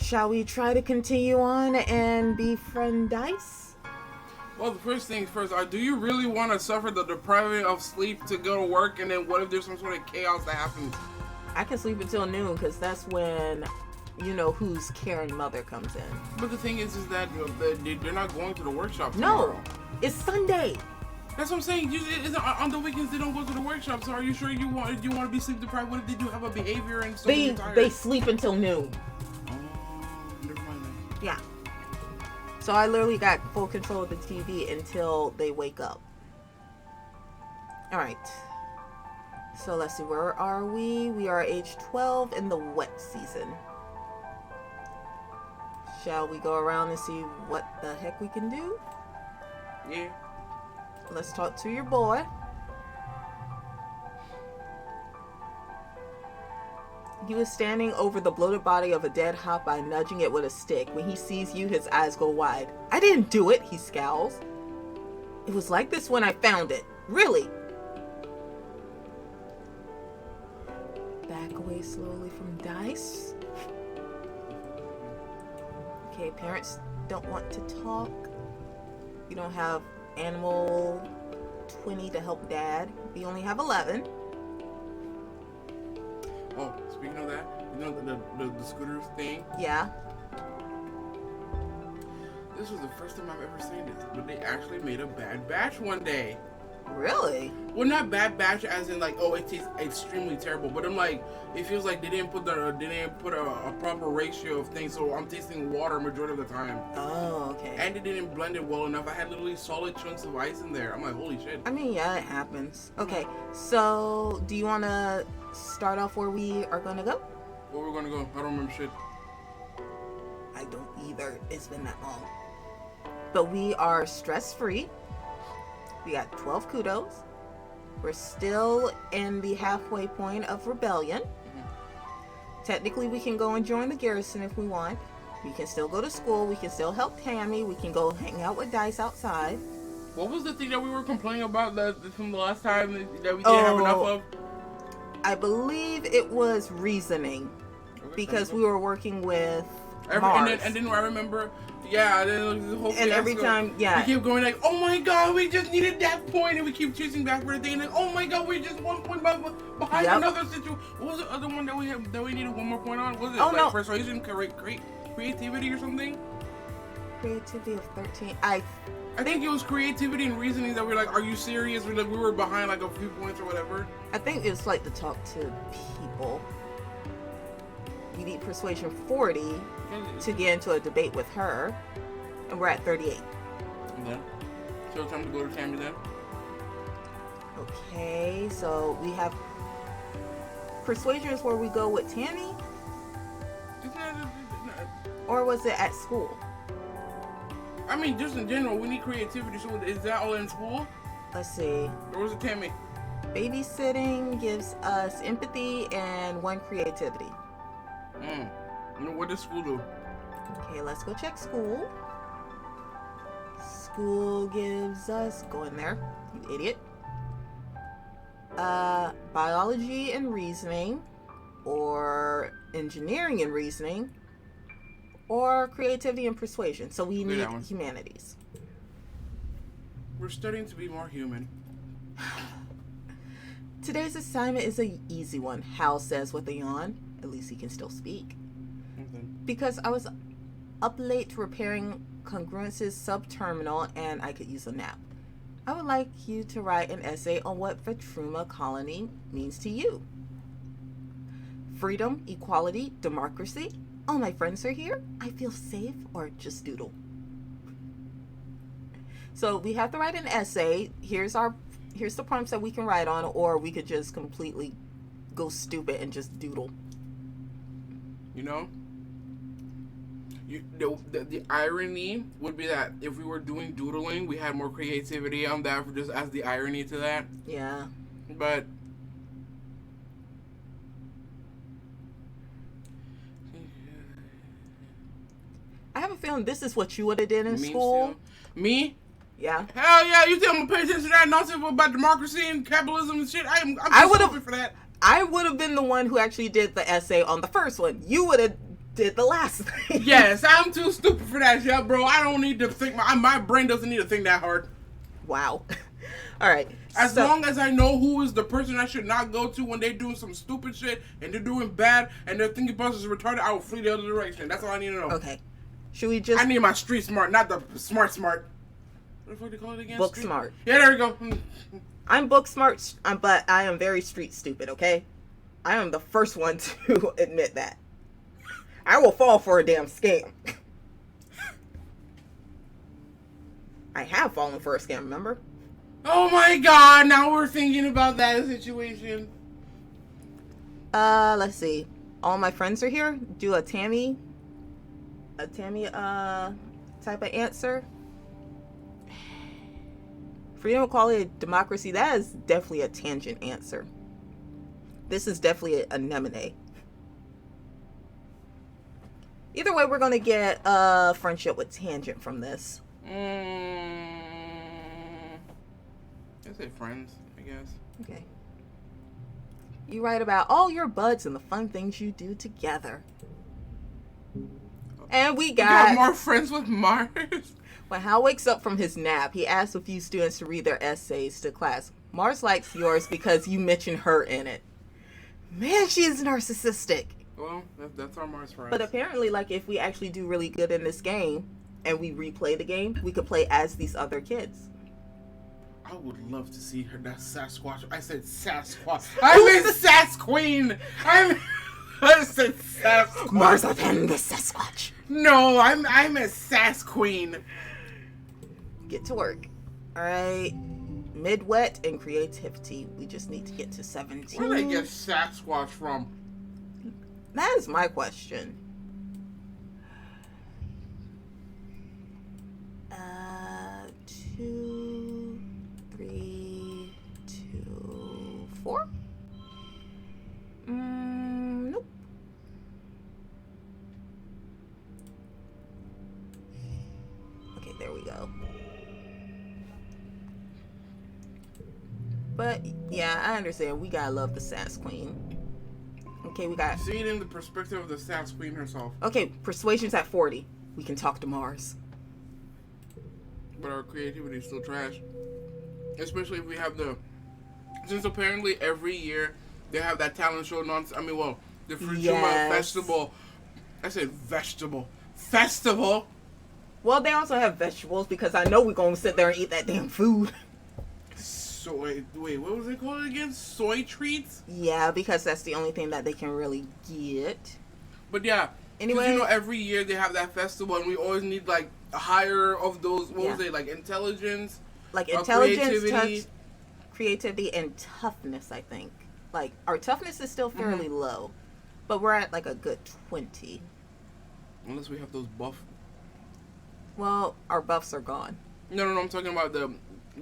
Shall we try to continue on and befriend Dice? Well, the first things first, do you really want to suffer the depriving of sleep to go to work, and then what if there's some sort of chaos that happens? I can sleep until noon, because that's when, you know, whose caring mother comes in. But the thing is that they're not going to the workshop No, tomorrow. it's Sunday. That's what I'm saying. On the weekends, they don't go to the workshop, so are you sure you want to be sleep deprived? What if they do have a behavior and so They sleep until noon. Never mind then. Yeah. So I literally got full control of the TV until they wake up. Alright. So let's see, where are we? We are age 12 in the wet season. Shall we go around and see what the heck we can do? Yeah. Let's talk to your boy. He was standing over the bloated body of a dead Hopeye, nudging it with a stick. When he sees you, his eyes go wide. I didn't do it, he scowls. It was like this when I found it. Really? Back away slowly from Dice. Okay, parents don't want to talk. You don't have Animal 20 to help Dad. We only have 11. Oh, speaking of that, you know the scooters thing? Yeah. This was the first time I've ever seen this, but they actually made a Bad Batch one day. Really? Well, not Bad Batch as in like, oh, it tastes extremely terrible, but I'm like, it feels like they didn't put a proper ratio of things, so I'm tasting water majority of the time. Oh, okay. And they didn't blend it well enough. I had literally solid chunks of ice in there. I'm like, holy shit. I mean, yeah, it happens. Okay, so do you want to start off where we are going to go? Where we're gonna go? I don't remember shit. I don't either. It's been that long. But we are stress-free. We got 12 kudos. We're still in the halfway point of rebellion. Technically, we can go and join the garrison if we want. We can still go to school. We can still help Tammy. We can go hang out with Dice outside. What was the thing that we were complaining about from the last time that we didn't have enough of? I believe it was reasoning. Because we were working with Mars. And then I remember, yeah, then the whole and every time, yeah. We keep going like, oh my god, we just needed that point, and we keep chasing back for the thing, and like, oh my god, we're just 1 point behind another situation. What was the other one that we needed 1 more point on? Was it persuasion, creativity or something? Creativity of 13. I think it was creativity and reasoning that we're like, are you serious? We were behind like a few points or whatever. I think it's like to talk to people. You need persuasion 40 to get into a debate with her, and we're at 38. Yeah. So time to go to Tammy then. Okay, so we have persuasion is where we go with Tammy, or was it at school? I mean, just in general, we need creativity. So is that all in school? Let's see. Or was it Tammy? Babysitting gives us empathy and 1 creativity. What does school do? Okay, let's go check school. School gives us, go in there, you idiot. Biology and reasoning, or engineering and reasoning, or creativity and persuasion. So we need humanities. We're starting to be more human. Today's assignment is an easy one, Hal says with a yawn. At least he can still speak. Because I was up late repairing Congruence's sub-terminal and I could use a nap. I would like you to write an essay on what Vetruma Colony means to you. Freedom, equality, democracy. All my friends are here. I feel safe, or just doodle. So we have to write an essay. Here's the prompts that we can write on, or we could just completely go stupid and just doodle. You know, the irony would be that if we were doing doodling, we had more creativity on that, just as the irony to that. Yeah. But I have a feeling this is what you would have did in school. Me? Yeah. Hell yeah! You tell me to pay attention to that nonsense about democracy and capitalism and shit. I would have for that. I would have been the one who actually did the essay on the first one. You would have did the last thing. Yes, I'm too stupid for that shit, bro. I don't need to think. My brain doesn't need to think that hard. Wow. All right. As long as I know who is the person I should not go to when they're doing some stupid shit and they're doing bad and their thinking process is retarded, I will flee the other direction. That's all I need to know. Okay. Should we just... I need my street smart, not the smart. What the fuck do you call it again? Book Street? smart. Yeah, there we go. I'm book smart, but I am very street stupid, okay? I am the first one to admit that. I will fall for a damn scam. I have fallen for a scam, remember? Oh my god, now we're thinking about that situation. Let's see. All my friends are here. Do a Tammy type of answer. Freedom, equality, democracy, that is definitely a tangent answer. This is definitely a anemone. Either way, we're going to get a friendship with tangent from this. I say friends, I guess. Okay. You write about all your buds and the fun things you do together. And we got more friends with Mars. When Hal wakes up from his nap, he asks a few students to read their essays to class. Mars likes yours because you mention her in it. Man, she is narcissistic. Well, that's our Mars friends. But apparently, like, if we actually do really good in this game and we replay the game, we could play as these other kids. I would love to see her. That Sasquatch. I said Sasquatch. I meant Sasqueen. I said Sasquatch. Martha and the Sasquatch. No, I'm a Sasqueen. Get to work. All right. Mid-wet and creativity. We just need to get to 17. Where did I get Sasquatch from? That is my question. 2, 3, 2, 4. Nope. Okay, there we go. But yeah, I understand. We gotta love the Sass Queen. Okay, we got... See it in the perspective of the Sass Queen herself. Okay, persuasion's at 40. We can talk to Mars. But our creativity is still trash. Especially if we have the... Since apparently every year they have that talent show nonsense. I mean, well, the Fruituma Festival. I said vegetable. Festival. Well, they also have vegetables because I know we're going to sit there and eat that damn food. Wait, what was it called again? Soy treats? Yeah, because that's the only thing that they can really get. But yeah, anyway, you know, every year they have that festival, and we always need like a higher of those. What was it, like intelligence? Like intelligence, creativity, and toughness. I think like our toughness is still fairly low, but we're at like a good 20. Unless we have those buff. Well, our buffs are gone. No, I'm talking about the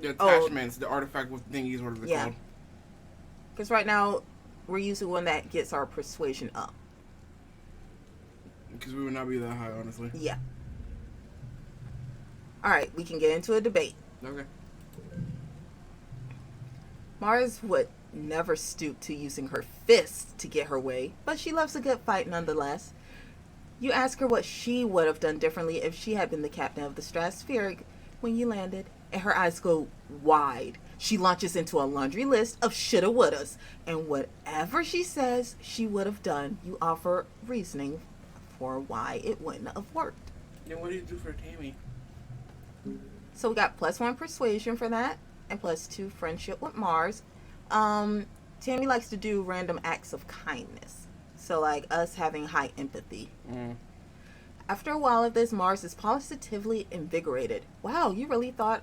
attachments, the artifact with thingies, whatever they're called. Because right now, we're using one that gets our persuasion up. Because we would not be that high, honestly. Yeah. Alright, we can get into a debate. Okay. Mars would never stoop to using her fists to get her way, but she loves a good fight nonetheless. You ask her what she would have done differently if she had been the captain of the Stratospheric when you landed, and her eyes go wide. She launches into a laundry list of shoulda wouldas, and whatever she says she would have done, you offer reasoning for why it wouldn't have worked. Then what do you do for Tammy? So we got +1 persuasion for that, and +2 friendship with Mars. Tammy likes to do random acts of kindness, so like us having high empathy. After a while of this, Mars is positively invigorated. Wow, you really thought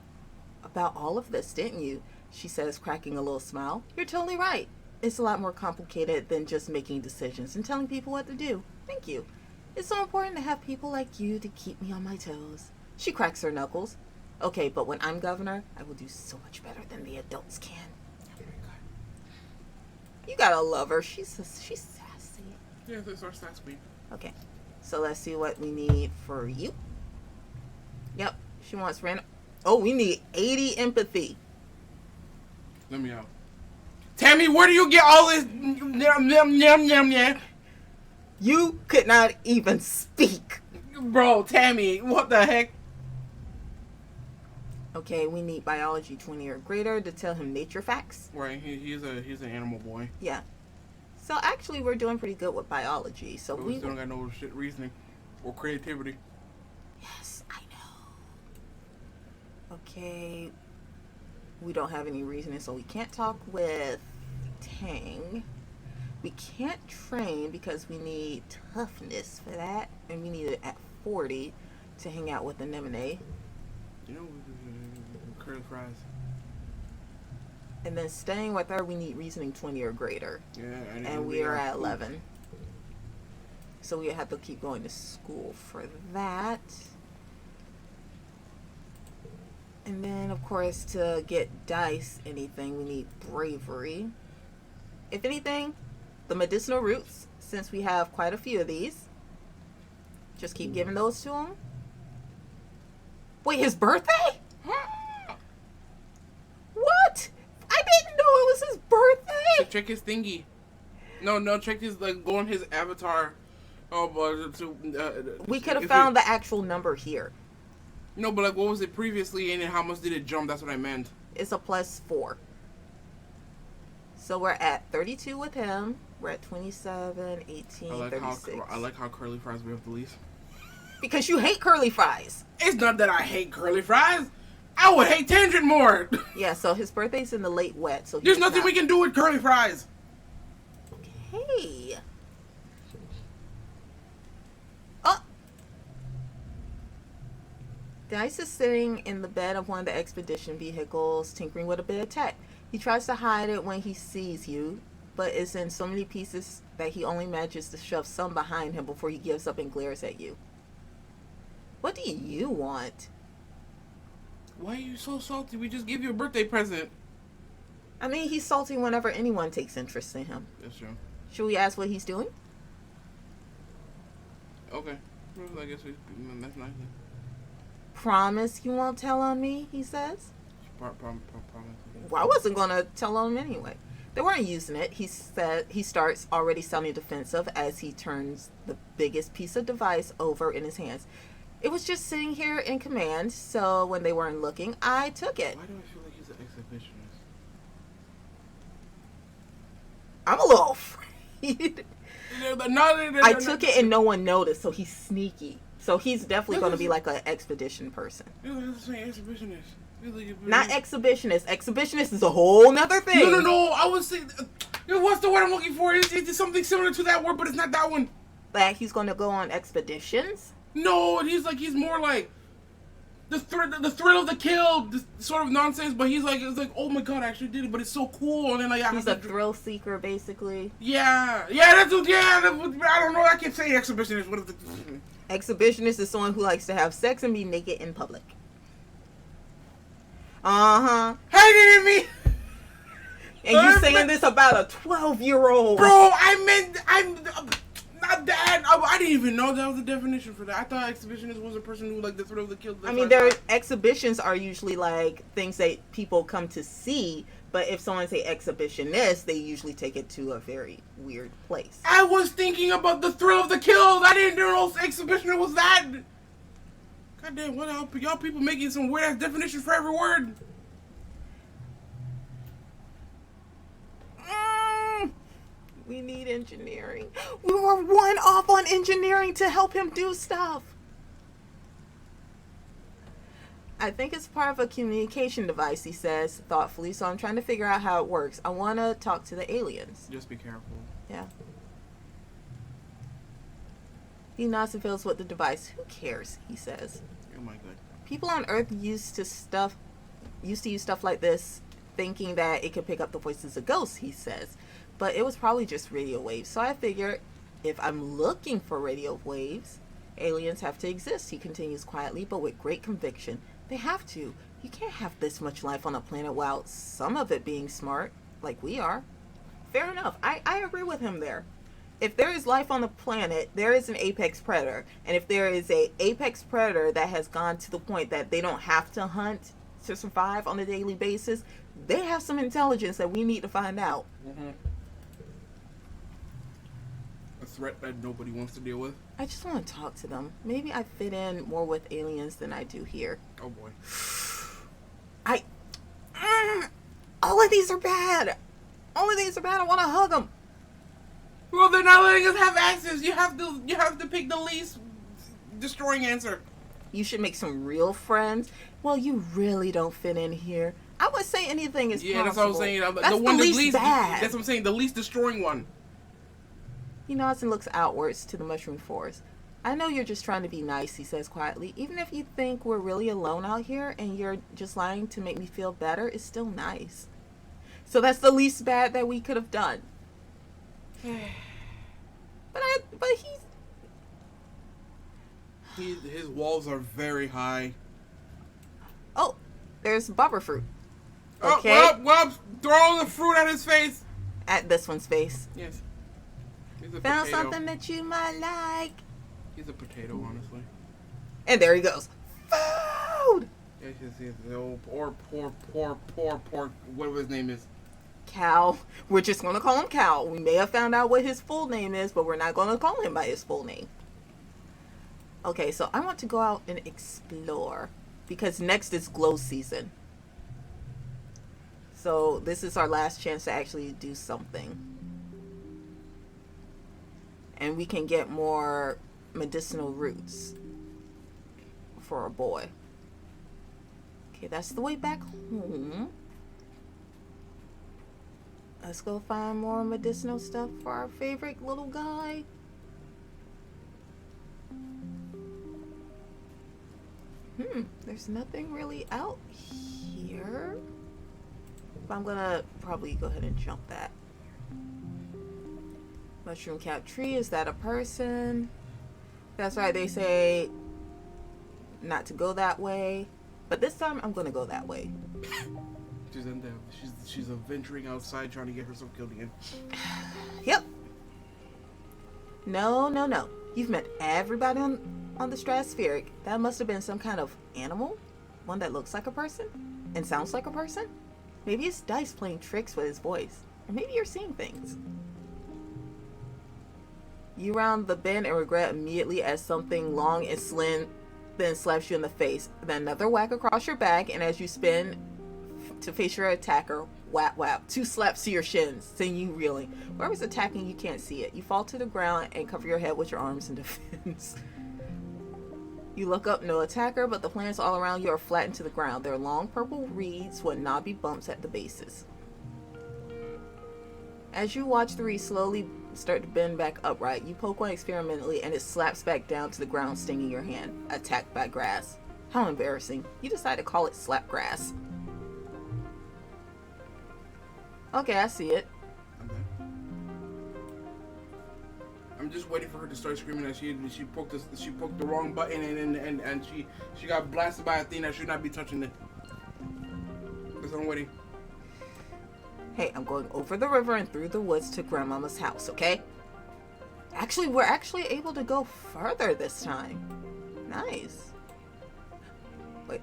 about all of this, didn't you? She says, cracking a little smile. You're totally right. It's a lot more complicated than just making decisions and telling people what to do. Thank you. It's so important to have people like you to keep me on my toes. She cracks her knuckles. Okay, but when I'm governor, I will do so much better than the adults can. Oh my God. You gotta love her. She's sassy. Yeah, that's our sass queen. Okay, so let's see what we need for you. Yep, she wants random. Oh, we need 80 empathy. Let me out. Tammy, where do you get all this? Yum, yum, yum, yum, yum. You could not even speak. Bro, Tammy, what the heck? Okay, we need biology 20 or greater to tell him nature facts. Right, he's an animal boy. Yeah. So actually, we're doing pretty good with biology. So we still don't got no shit reasoning or creativity. Yes, I know. Okay. We don't have any reasoning, so we can't talk with Tang. We can't train because we need toughness for that, and we need it at 40 to hang out with Anemone. You know, curly fries. And then staying with her, we need reasoning 20 or greater. Yeah, and we are at 11. So we have to keep going to school for that. And then, of course, to get dice anything, we need bravery. If anything, the medicinal roots, since we have quite a few of these, just keep giving those to him. Wait, his birthday? What? I didn't know it was his birthday. Check his thingy. No, check his, like, go on his avatar. We could have found the actual number here. No, but like, what was it previously, and then how much did it jump? That's what I meant. It's a +4. So we're at 32 with him. We're at 27, 18, 36. I like how curly fries we have the least. Because you hate curly fries. It's not that I hate curly fries. I would hate Tangent more. Yeah, so his birthday's in the late wet. So there's nothing we can do with curly fries. Okay. Oh. Dice is sitting in the bed of one of the expedition vehicles, tinkering with a bit of tech. He tries to hide it when he sees you, but it's in so many pieces that he only manages to shove some behind him before he gives up and glares at you. What do you want? Why are you so salty? We just gave you a birthday present. I mean, he's salty whenever anyone takes interest in him. That's true. Should we ask what he's doing? Okay. Well, I guess that's nice. Promise you won't tell on me, he says. Promise. Well, I wasn't going to tell on him anyway. They weren't using it. He said he starts already sounding defensive as he turns the biggest piece of device over in his hands. It was just sitting here in command, so when they weren't looking, I took it. Why do I feel like he's an exhibitionist? I'm a little afraid. I took it and no one noticed, so he's sneaky. So he's definitely going to be like an expedition person. Exhibitionist. Not exhibitionist. Exhibitionist is a whole nother thing. No. I was saying, what's the word I'm looking for? It's something similar to that word, but it's not that one. Like he's going to go on expeditions? No, he's more like the thrill of the kill, this sort of nonsense. But it's like, oh my god, I actually did it, but it's so cool. And then like he's a thrill seeker, basically. Yeah. I don't know. I can't say exhibitionist. What is the exhibitionist is someone who likes to have sex and be naked in public. Hey, me. And you saying this about a 12-year-old? Bro, I'm not that. I didn't even know that was the definition for that. I thought exhibitionist was a person who like the thrill of the kill. I mean, exhibitions are usually like things that people come to see. But if someone say exhibitionist, they usually take it to a very weird place. I was thinking about the thrill of the kill. I didn't know exhibitionist was that. God damn, what y'all people making some weird ass definitions for every word? We need engineering. We were one off on engineering to help him do stuff. I think it's part of a communication device, he says thoughtfully, so I'm trying to figure out how it works. I want to talk to the aliens. Just be careful. Yeah. He nods and feels with the device. Who cares, he says. Oh my god. People on Earth used to use stuff like this, thinking that it could pick up the voices of ghosts, he says. But it was probably just radio waves. So I figured if I'm looking for radio waves, aliens have to exist, he continues quietly, but with great conviction. They have to. You can't have this much life on a planet while some of it being smart, like we are. Fair enough. I agree with him there. If there is life on the planet, there is an apex predator. And if there is a apex predator that has gone to the point that they don't have to hunt to survive on a daily basis, they have some intelligence that we need to find out. Mm-hmm. threat that nobody wants to deal with. I just want to talk to them. Maybe I fit in more with aliens than I do here. Oh boy. All of these are bad. All of these are bad. I want to hug them. Well, they're not letting us have access. You have to pick the least destroying answer. You should make some real friends. Well, you really don't fit in here. I wouldn't say anything is possible. That's what I'm saying. That's the least bad. That's what I'm saying. The least destroying one. He nods and looks outwards to the mushroom forest. I know you're just trying to be nice, he says quietly. Even if you think we're really alone out here and you're just lying to make me feel better, it's still nice. So that's the least bad that we could have done. But his walls are very high. Oh, there's bubber fruit. Okay. Well, throw the fruit at his face. At this one's face. Yes. Found something that you might like. He's a potato, honestly. And there he goes. Food! Yes. Oh, poor, whatever his name is. Cal. We're just going to call him Cal. We may have found out what his full name is, but we're not going to call him by his full name. Okay, so I want to go out and explore. Because next is glow season. So this is our last chance to actually do something. And we can get more medicinal roots for a boy. Okay, that's the way back home. Let's go find more medicinal stuff for our favorite little guy. There's nothing really out here. But I'm gonna probably go ahead and jump that. Mushroom cap tree, is that a person? That's right, they say not to go that way. But this time I'm gonna go that way. She's venturing outside trying to get herself killed again. Yep. No. You've met everybody on the stratospheric. That must have been some kind of animal. One that looks like a person and sounds like a person. Maybe it's Dice playing tricks with his voice. Or maybe you're seeing things. You round the bend and regret immediately as something long and slim then slaps you in the face. Then another whack across your back, and as you spin to face your attacker, whap whap. 2 slaps to your shins, sending you reeling. Whoever's attacking you can't see it. You fall to the ground and cover your head with your arms in defense. You look up, no attacker, but the plants all around you are flattened to the ground. They're long purple reeds with knobby bumps at the bases. As you watch the reeds slowly start to bend back upright, you poke one experimentally and it slaps back down to the ground, stinging your hand. Attacked by grass. How embarrassing. You decide to call it slap grass. Okay, I see it. I'm just waiting for her to start screaming that she poked the wrong button and she got blasted by a thing that should not be touching it. That's what I'm waiting. Hey, I'm going over the river and through the woods to Grandmama's house, okay? Actually, we're actually able to go further this time. Nice. Wait.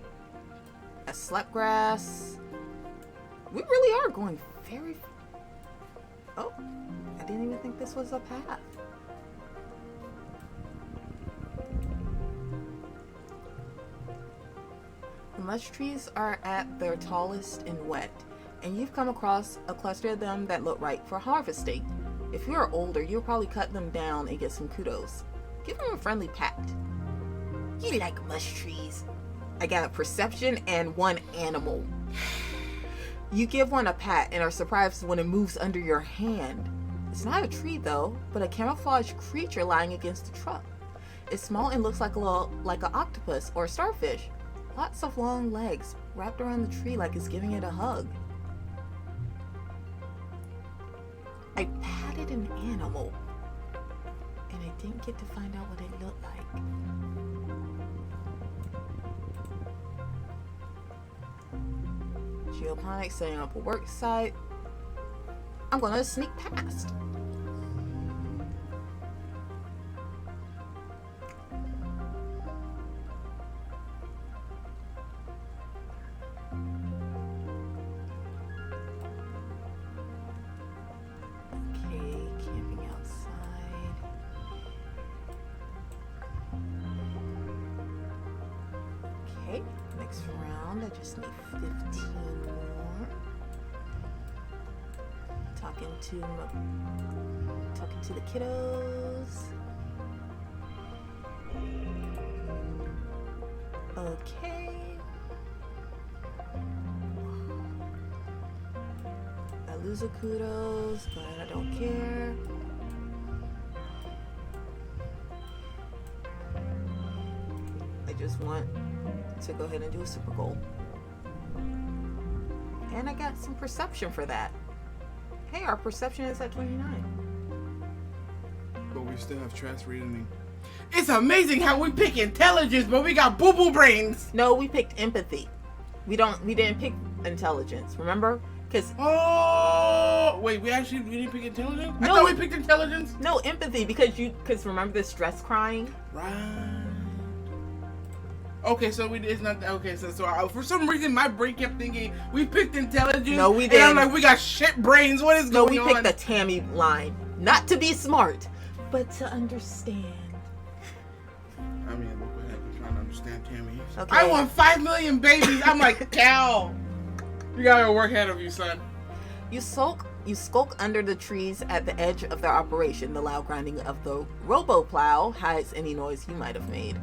A slapgrass. We really are going very... Oh, I didn't even think this was a path. The mush trees are at their tallest and wet, and you've come across a cluster of them that look ripe for harvesting. If you are older, you'll probably cut them down and get some kudos. Give them a friendly pat. You like mush trees. I got a perception and 1 animal. You give one a pat and are surprised when it moves under your hand. It's not a tree though, but a camouflaged creature lying against the truck. It's small and looks like an octopus or a starfish. Lots of long legs wrapped around the tree like it's giving it a hug. I patted an animal, and I didn't get to find out what it looked like. Geoponics setting up a work site. I'm gonna sneak past. Okay, next round, I just need 15 more. Talking to the kiddos. Okay. I lose a kudos, but I don't care. I just want to go ahead and do a super goal. And I got some perception for that. Hey, our perception is at 29. But we still have trash reasoning. It's amazing how we pick intelligence, but we got boo-boo brains. No, we picked empathy. We didn't pick intelligence, remember? Because wait, we didn't pick intelligence? No, I thought we picked intelligence. No, empathy, because remember the stress crying? Right. Okay, so it's not okay. So for some reason my brain kept thinking we picked intelligence. No, we didn't. And I'm like, we got shit brains. What is going on? No, we picked the Tammy line, not to be smart, but to understand. I mean, look what happened trying to understand Tammy. Okay. I want 5 million babies. I'm like, Cal, you got your work ahead of you, son. You skulk under the trees at the edge of their operation. The loud grinding of the robo-plow hides any noise you might have made.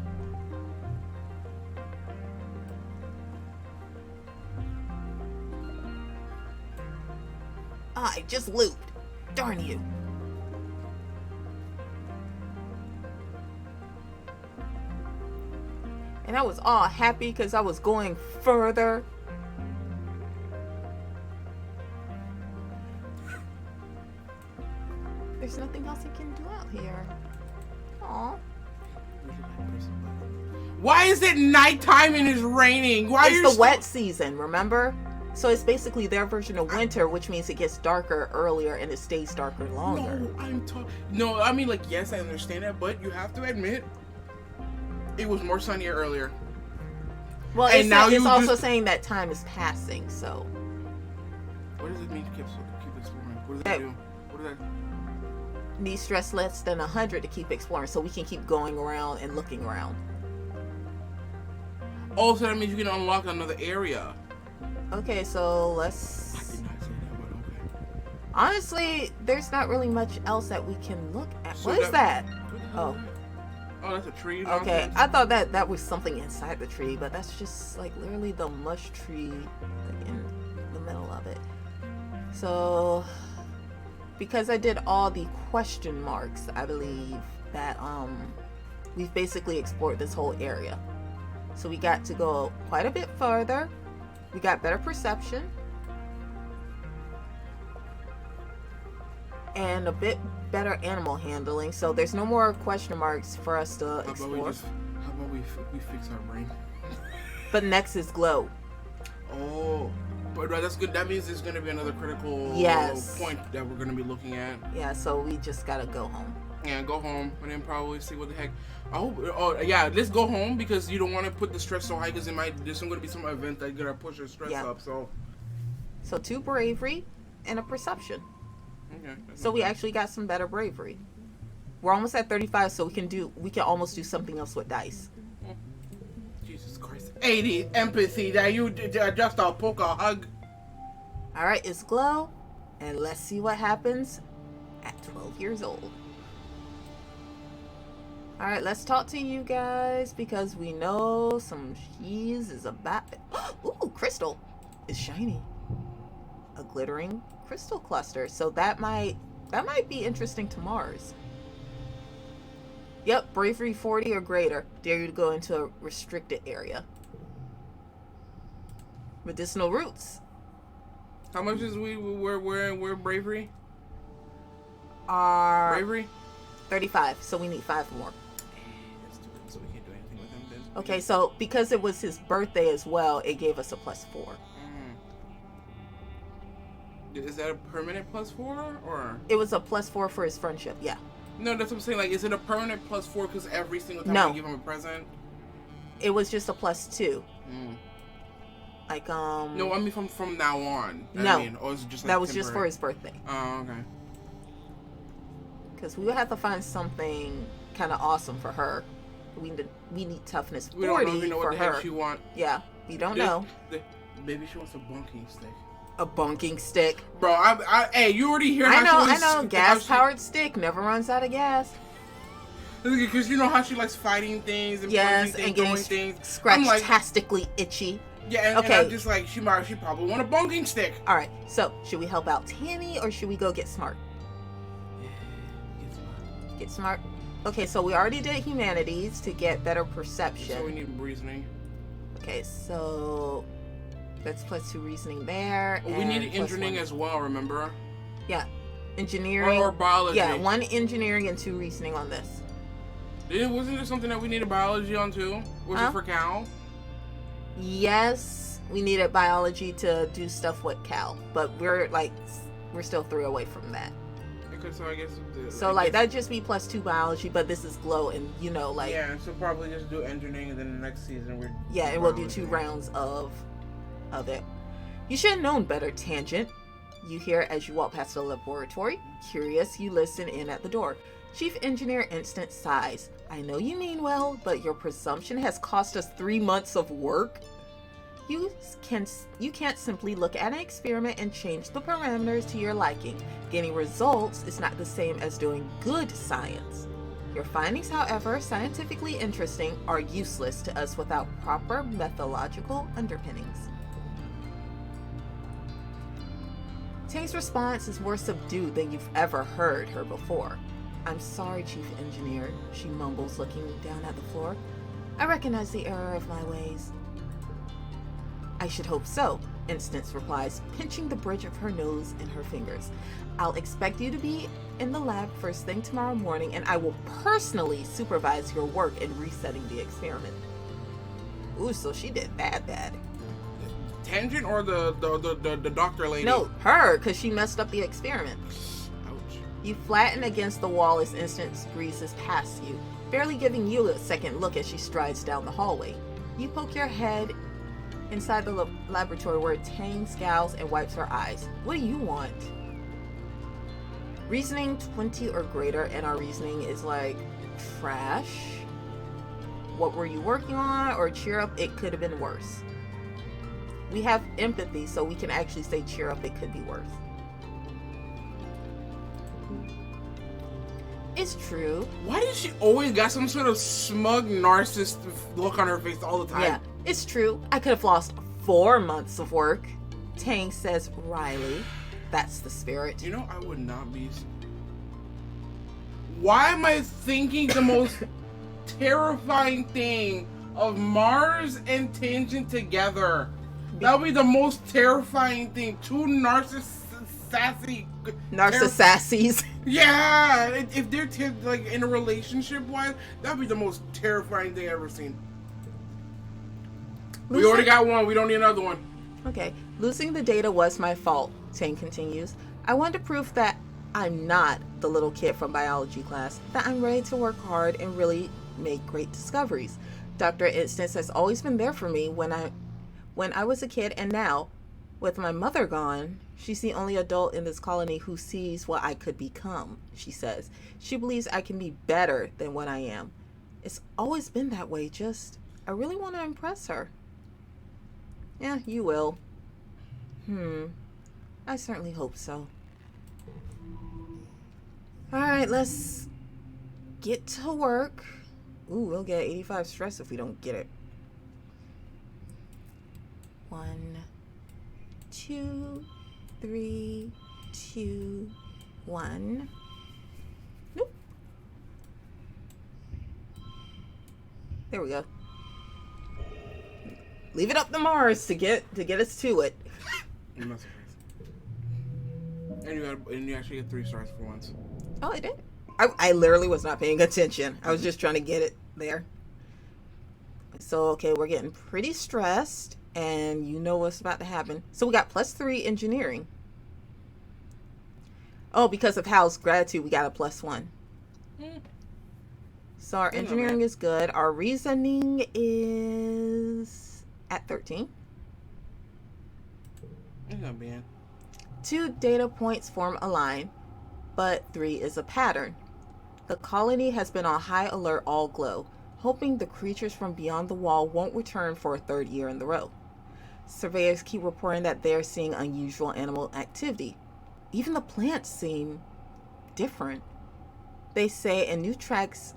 I just looped. Darn you. And I was all happy because I was going further. There's nothing else I can do out here. Aw. Why is it nighttime and it's raining? Why it's the wet season, remember? So it's basically their version of winter, which means it gets darker earlier and it stays darker longer. No, I mean, like, yes, I understand that, but you have to admit, it was more sunnier earlier. Well, and it's also saying that time is passing, so. What does it mean to keep exploring? What does that do? What does that do? Need stress less than 100 to keep exploring, so we can keep going around and looking around. Oh, so that means you can unlock another area. Okay, so let's... I did not say that, but okay. Honestly, there's not really much else that we can look at. So what is that? Oh. Oh, that's a tree. Okay, I thought that was something inside the tree, but that's just like literally the mush tree like, in the middle of it. So, because I did all the question marks, I believe that we've basically explored this whole area. So we got to go quite a bit further. We got better perception. And a bit better animal handling. So there's no more question marks for us to explore. How about we fix our brain? But next is glow. Oh, but that's good. That means there's going to be another critical point that we're going to be looking at. Yeah, so we just got to go home. Yeah, go home and then probably see what the heck. I hope. Oh, yeah, let's go home because you don't want to put the stress so high because there's going to be some event that's going to push your stress up. So 2 bravery and a perception. Okay. So we actually got some better bravery. We're almost at 35, so we can almost do something else with dice. Jesus Christ. 80 empathy that you just a poke a hug. All right, it's glow, and let's see what happens at 12 years old. All right, let's talk to you guys because we know some cheese is about. Ooh, crystal is shiny. A glittering crystal cluster. So that might be interesting to Mars. Yep, bravery 40 or greater. Dare you to go into a restricted area. Medicinal roots. How much is we're bravery? Bravery 35. So we need 5 more. So we can't do anything with him then. Okay, so because it was his birthday as well, it gave us a +4. Is that a permanent +4 or? It was a +4 for his friendship, yeah. No, that's what I'm saying. Like, is it a permanent +4 because every single time I give him a present? It was just a +2. Like No, I mean from now on. No, I mean, or is it just like that was temporary? just for his birthday. Oh, okay. Because we would have to find something kind of awesome for her. We need toughness 40 we don't even know for what the her. heck she want. Yeah, we don't know. Maybe she wants a bunking stick. A bunking stick. Bro, hey, you already hear I how know. Gas-powered stick never runs out of gas. Because you know how she likes fighting things and yes, things, and getting things. scratch-tastically itchy. Yeah, and I'm just like, she probably want a bunking stick. All right, so should we help out Tammy or should we go get smart? Yeah, Get smart. Okay, so we already did humanities to get better perception. So we need reasoning. Okay, so that's +2 reasoning there. We need engineering as well, remember? Yeah, engineering. Or biology. Yeah, 1 engineering and 2 reasoning on this. Wasn't there something that we needed biology on too? Was it for Cal? Yes, we needed biology to do stuff with Cal, but we're still 3 away from that. Okay, so I guess. That'd just be +2 biology, but this is glow, and Yeah, so probably just do engineering, and then the next season we're. Yeah, and we'll do 2 rounds of it. You should have known better, Tangent. You hear as you walk past the laboratory. Curious, you listen in at the door. Chief Engineer Instant sighs. I know you mean well, but your presumption has cost us 3 months of work. You can't simply look at an experiment and change the parameters to your liking. Getting results is not the same as doing good science. Your findings, however scientifically interesting, are useless to us without proper methodological underpinnings. Tang's response is more subdued than you've ever heard her before. I'm sorry, Chief Engineer, she mumbles, looking down at the floor. I recognize the error of my ways. I should hope so, Instance replies, pinching the bridge of her nose in her fingers. I'll expect you to be in the lab first thing tomorrow morning, and I will personally supervise your work in resetting the experiment. Ooh, so she did bad. Tangent or the doctor lady? No, her, because she messed up the experiment. Ouch. You flatten against the wall as Instance breezes past you, barely giving you a second look as she strides down the hallway. You poke your head inside the laboratory where Tang scowls and wipes her eyes. What do you want? Reasoning 20 or greater, and our reasoning is like trash. What were you working on? Or cheer up, it could have been worse. We have empathy, so we can actually say cheer up, it could be worse. It's true. Why does she always got some sort of smug narcissist look on her face all the time? Yeah, it's true. I could have lost 4 months of work. Tang says wryly. That's the spirit. You know, I would not be. Why am I thinking the most terrifying thing of Mars and Tangent together? That would be the most terrifying thing. 2 sassy. Narcissassies. Yeah, if they're in a relationship wise, that'd be the most terrifying thing I've ever seen. We already got one. We don't need another one. Okay. Losing the data was my fault, Tang continues. I want to prove that I'm not the little kid from biology class, that I'm ready to work hard and really make great discoveries. Dr. Instance has always been there for me when I was a kid, and now, with my mother gone, she's the only adult in this colony who sees what I could become, she says. She believes I can be better than what I am. It's always been that way, I really want to impress her. Yeah, you will. I certainly hope so. Alright, let's get to work. Ooh, we'll get 85 stress if we don't get it. 1, 2, 3, 2, 1. Nope. There we go. Leave it up to Mars to get us to it. I'm not surprised. And you actually get 3 stars for once. Oh, I did. I literally was not paying attention. I was just trying to get it there. So, okay, we're getting pretty stressed, and you know what's about to happen. So we got +3 engineering. Oh, because of Hal's gratitude, we got a +1. So our engineering is good. Our reasoning is at 13. It's not bad. 2 data points form a line, but 3 is a pattern. The colony has been on high alert all glow. hoping the creatures from beyond the wall won't return for a third year in the row. Surveyors keep reporting that they are seeing unusual animal activity. Even the plants seem different. They say in new tracks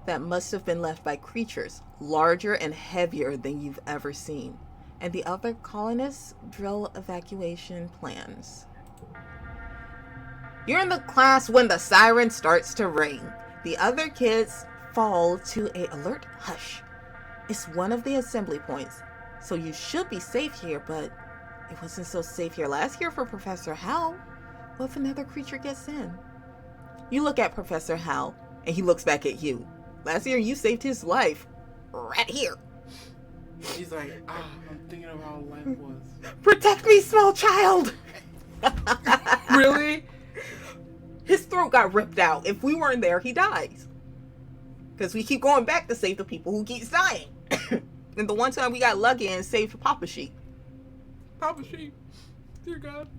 that must have been left by creatures, larger and heavier than you've ever seen. And the other colonists drill evacuation plans. You're in the class when the siren starts to ring. The other kids fall to an alert hush. It's one of the assembly points, so you should be safe here, but it wasn't so safe here last year for Professor Hal. What if another creature gets in? You look at Professor Hal, and he looks back at you. Last year you saved his life. Right here. He's like, I'm thinking of how life was. Protect me, small child! Really? His throat got ripped out. If we weren't there, he dies. Because we keep going back to save the people who keeps dying. And the one time we got lucky and saved Papa Sheep. Papa Sheep. Dear God.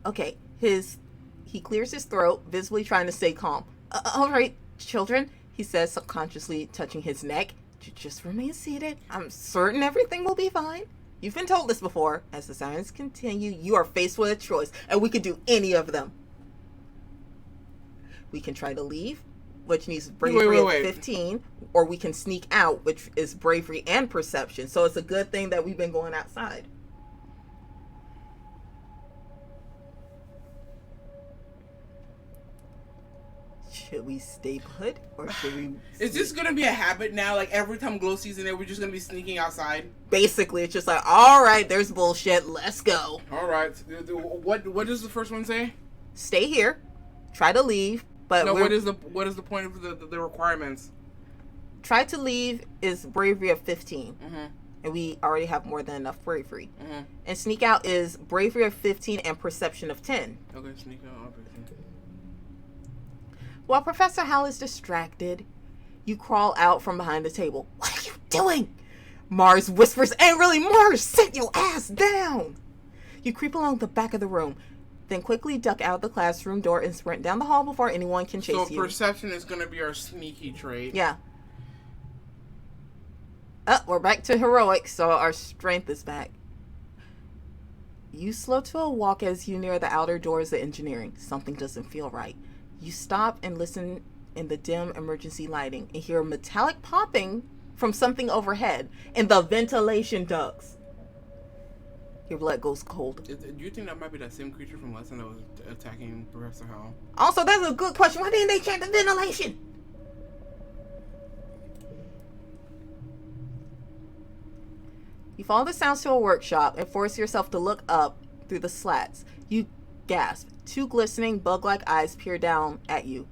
Okay, he clears his throat, visibly trying to stay calm. All right, children, he says, subconsciously touching his neck. Just remain seated. I'm certain everything will be fine. You've been told this before. As the sirens continue, you are faced with a choice, and we could do any of them. We can try to leave, which needs bravery of 15, or we can sneak out, which is bravery and perception. So it's a good thing that we've been going outside. Should we stay put, or should we... Is this going to be a habit now? Like, every time Glow season there, we're just going to be sneaking outside? Basically, it's just like, all right, there's bullshit. Let's go. All right. What does the first one say? Stay here. Try to leave. But no, what is the point of the requirements? Try to leave is bravery of 15. Mm-hmm. And we already have more than enough bravery. Mm-hmm. And sneak out is bravery of 15 and perception of 10. Okay, sneak out. Okay. While Professor Hal is distracted, you crawl out from behind the table. What are you doing? Mars whispers angrily, Mars, sit your ass down. You creep along the back of the room, then quickly duck out the classroom door and sprint down the hall before anyone can chase you. So perception is going to be our sneaky trait. Yeah. We're back to heroic, so our strength is back. You slow to a walk as you near the outer doors of engineering. Something doesn't feel right. You stop and listen in the dim emergency lighting and hear a metallic popping from something overhead in the ventilation ducts. Your blood goes cold. Do you think that might be that same creature from last time that was attacking Professor Hal? Also, that's a good question. Why didn't they check the ventilation? You follow the sounds to a workshop and force yourself to look up through the slats. You gasp. 2 glistening bug-like eyes peer down at you.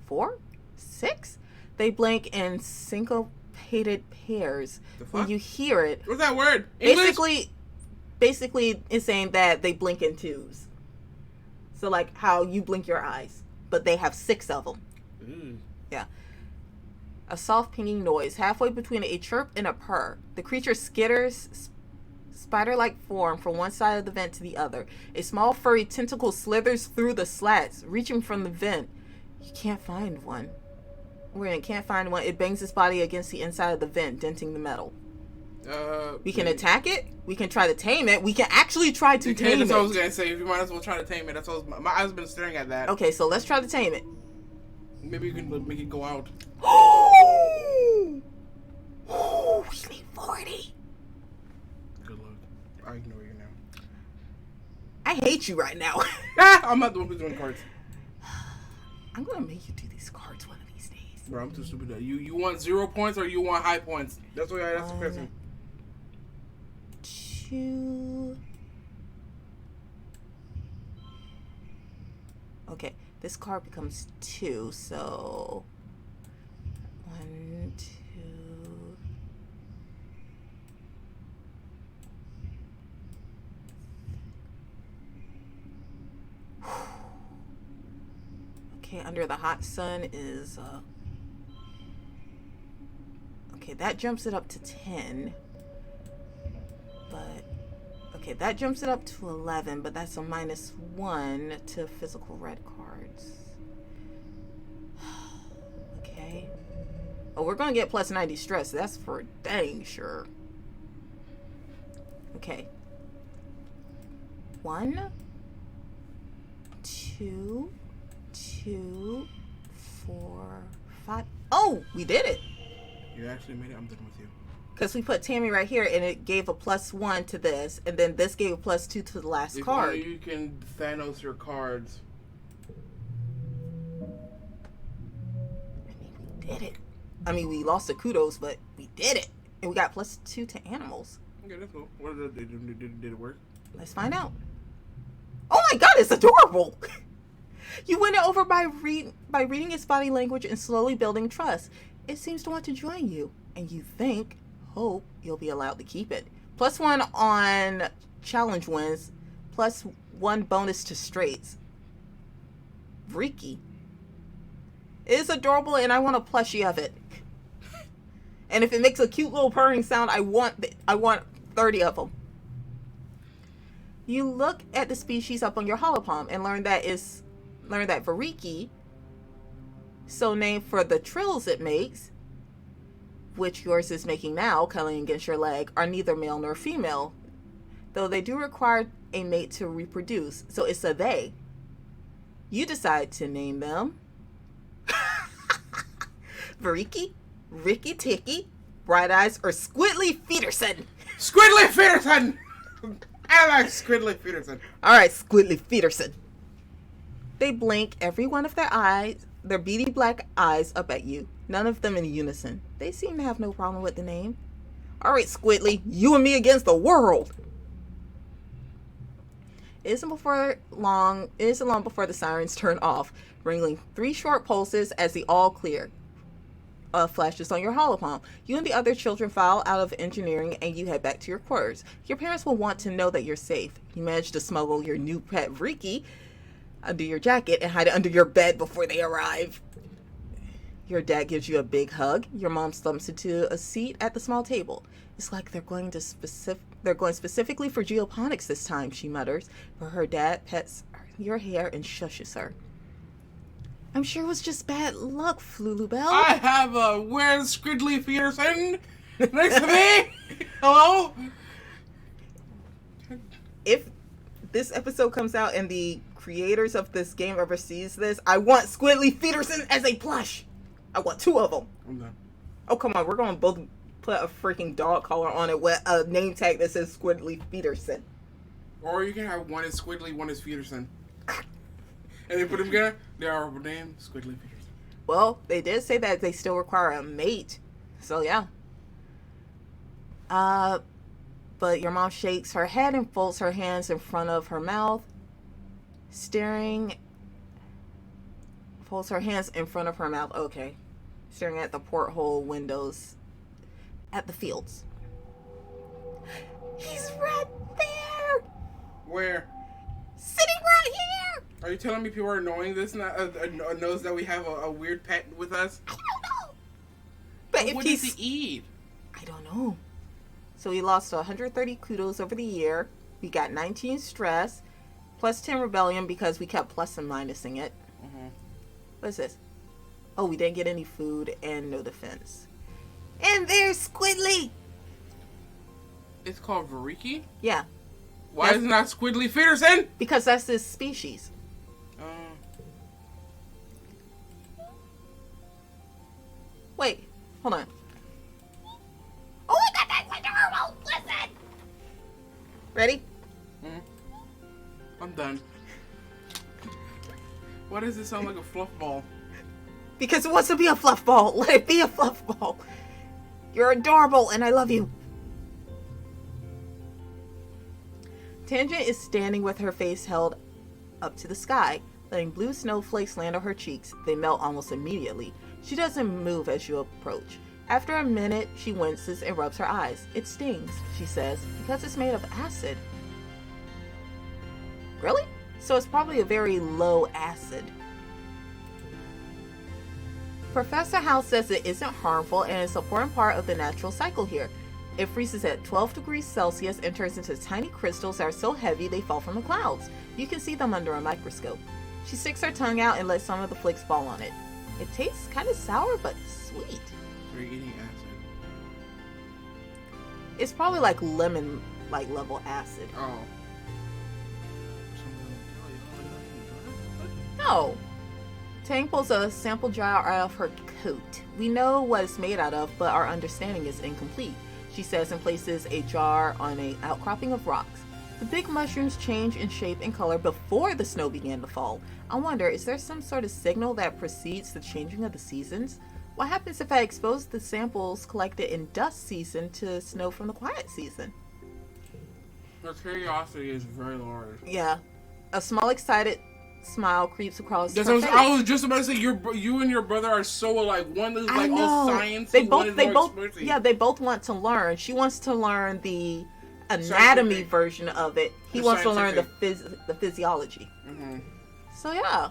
4? 6? They blink in syncopated pairs. When you hear it... What's that word? English? Basically, it's saying that they blink in 2s. So, like, how you blink your eyes. But they have 6 of them. Mm. Yeah. A soft pinging noise, halfway between a chirp and a purr. The creature skitters... spider-like form from one side of the vent to the other. A small furry tentacle slithers through the slats, reaching from the vent. You can't find one. It bangs its body against the inside of the vent, denting the metal. We can attack it. We can try to tame it. We can actually try to tame it. That's what I was going to say. You might as well try to tame it. That's what my eyes have been staring at that. Okay, so let's try to tame it. Maybe you can make it go out. Oh! We need 40. Good luck. I ignore you now. I hate you right now. I'm not the one who's doing cards. I'm going to make you do these cards one of these days. Bro, I'm too stupid. You want 0 points or you want high points? That's what I asked the question. 2. Okay, this card becomes 2, so 1, 2. Okay, under the hot sun is okay, that jumps it up to 10. But okay, that jumps it up to 11, but that's a -1 to physical red cards. Okay. Oh, we're going to get plus 90 stress. That's for dang sure. Okay. 1, 2, 2, 4, 5. Oh, we did it. You actually made it. I'm done with you. Because we put Tammy right here, and it gave a +1 to this, and then this gave a +2 to the last card. If you can Thanos your cards. I mean, we did it. I mean, we lost the kudos, but we did it. And we got +2 to animals. Okay, that's cool. What did they do? Did it work? Let's find out. Oh my god, it's adorable! You win it over by reading its body language and slowly building trust. It seems to want to join you, and you hope you'll be allowed to keep it. +1 on challenge wins, +1 bonus to straights. Freaky. It is adorable, and I want a plushie of it. And if it makes a cute little purring sound, I want 30 of them. You look at the species up on your holopalm and learn that Variki, so named for the trills it makes, which yours is making now, cuddling against your leg, are neither male nor female, though they do require a mate to reproduce, so it's a they. You decide to name them Variki, Ricky Ticky, Bright Eyes, or Squidley Feeterson. Squidley Feetterson! I like Squidley Feetterson. Alright, Squidley Feeterson. They blink every one of their beady black eyes up at you, none of them in unison. They seem to have no problem with the name. Alright, Squidley, you and me against the world! It isn't long before the sirens turn off, ringing 3 short pulses as the all clear flashes on your holopalm. You and the other children file out of engineering and you head back to your quarters. Your parents will want to know that you're safe. You manage to smuggle your new pet Riki under your jacket and hide it under your bed before they arrive. Your dad gives you a big hug. Your mom slumps into a seat at the small table. It's like they're going specifically for geoponics this time, she mutters, but her dad pets your hair and shushes her. I'm sure it was just bad luck, Flulubelle. I have where's Squidley Feetterson next to me? Hello? If this episode comes out and the creators of this game ever sees this, I want Squidley Feetterson as a plush. I want 2 of them. I'm done. Oh, come on. We're going to both put a freaking dog collar on it with a name tag that says Squidley Feetterson. Or you can have one is Squidley, one is Feetterson. And they put them together, they are named Squidley Feetterson. Well, they did say that they still require a mate. So, yeah. But your mom shakes her head and folds her hands in front of her mouth, folds her hands in front of her mouth, okay. Staring at the porthole windows at the fields. He's right there! Where? Sitting right here! Are you telling me people are knowing this, knows that we have a weird pet with us? I don't know! But what does he eat? I don't know. So we lost 130 kudos over the year. We got 19 stress, plus 10 rebellion because we kept plus and minusing it. Mm-hmm. What is this? Oh, we didn't get any food and no defense. And there's Squidley! It's called Variki? Yeah. Why is it not Squidley Feetterson? Because that's his species. Wait, hold on. Oh my god, that's adorable! Listen! Ready? Mm-hmm. I'm done. Why does it sound like a fluff ball? Because it wants to be a fluff ball. Let it be a fluff ball. You're adorable and I love you. Tangent is standing with her face held up to the sky, letting blue snowflakes land on her cheeks. They melt almost immediately. She doesn't move as you approach. After a minute, she winces and rubs her eyes. It stings, she says, because it's made of acid. Really? So it's probably a very low acid. Professor House says it isn't harmful and is an important part of the natural cycle here. It freezes at 12 degrees Celsius and turns into tiny crystals that are so heavy they fall from the clouds. You can see them under a microscope. She sticks her tongue out and lets some of the flakes fall on it. It tastes kind of sour but sweet. Are you eating acid? It's probably like lemon level acid. Oh. No. Tang pulls a sample jar out of her coat. We know what it's made out of, but our understanding is incomplete, she says, and places a jar on an outcropping of rocks. The big mushrooms change in shape and color before the snow began to fall. I wonder, is there some sort of signal that precedes the changing of the seasons? What happens if I expose the samples collected in dust season to snow from the quiet season? Her curiosity is very large. Yeah. A small, excited smile creeps across her face. I was just about to say, you and your brother are so like one is like all science. They both want to learn. She wants to learn the anatomy version of it. He wants to learn the physiology. Mm-hmm. So yeah.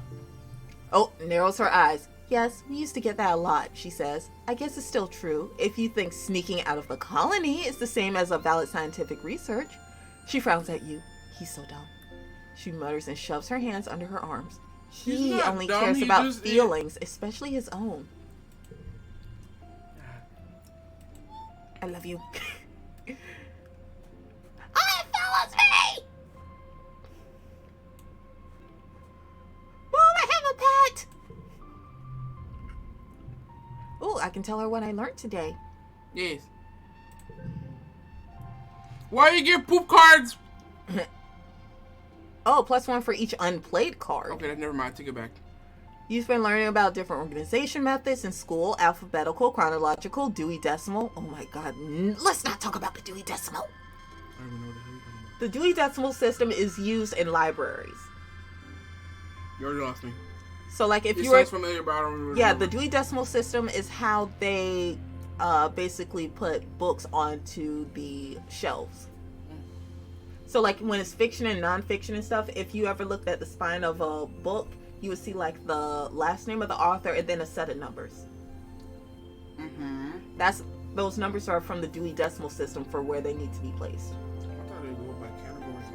Oh, narrows her eyes. Yes, we used to get that a lot, she says. I guess it's still true if you think sneaking out of the colony is the same as a valid scientific research. She frowns at you. He's so dumb. She mutters and shoves her hands under her arms. He only cares about feelings, especially his own. I love you. Oh, it follows me! Mom, I have a pet! Oh, I can tell her what I learned today. Yes. Why you get poop cards? Oh, +1 for each unplayed card. Okay, never mind. Take it back. You've been learning about different organization methods in school: alphabetical, chronological, Dewey Decimal. Oh my God, let's not talk about the Dewey Decimal. I don't even know what the hell you're talking about. The Dewey Decimal System is used in libraries. You already lost me. So, like, if it you were sounds familiar, but I don't remember. Yeah, the Dewey Decimal System is how they basically put books onto the shelves. So, like, when it's fiction and nonfiction and stuff, if you ever looked at the spine of a book, you would see, like, the last name of the author and then a set of numbers. Mm-hmm. Those numbers are from the Dewey Decimal System for where they need to be placed. I thought they go by categories.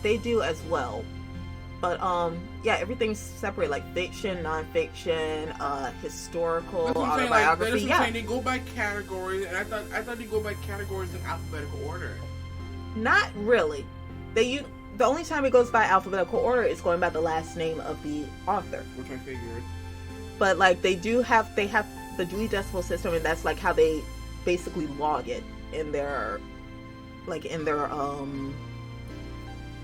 They do as well. But, yeah, everything's separate, like fiction, nonfiction, historical, autobiography. Saying. They go by categories, and I thought they go by categories in alphabetical order. Not really. The only time it goes by alphabetical order is going by the last name of the author. Which I figured. But like they have the Dewey Decimal System, and that's like how they basically log it in their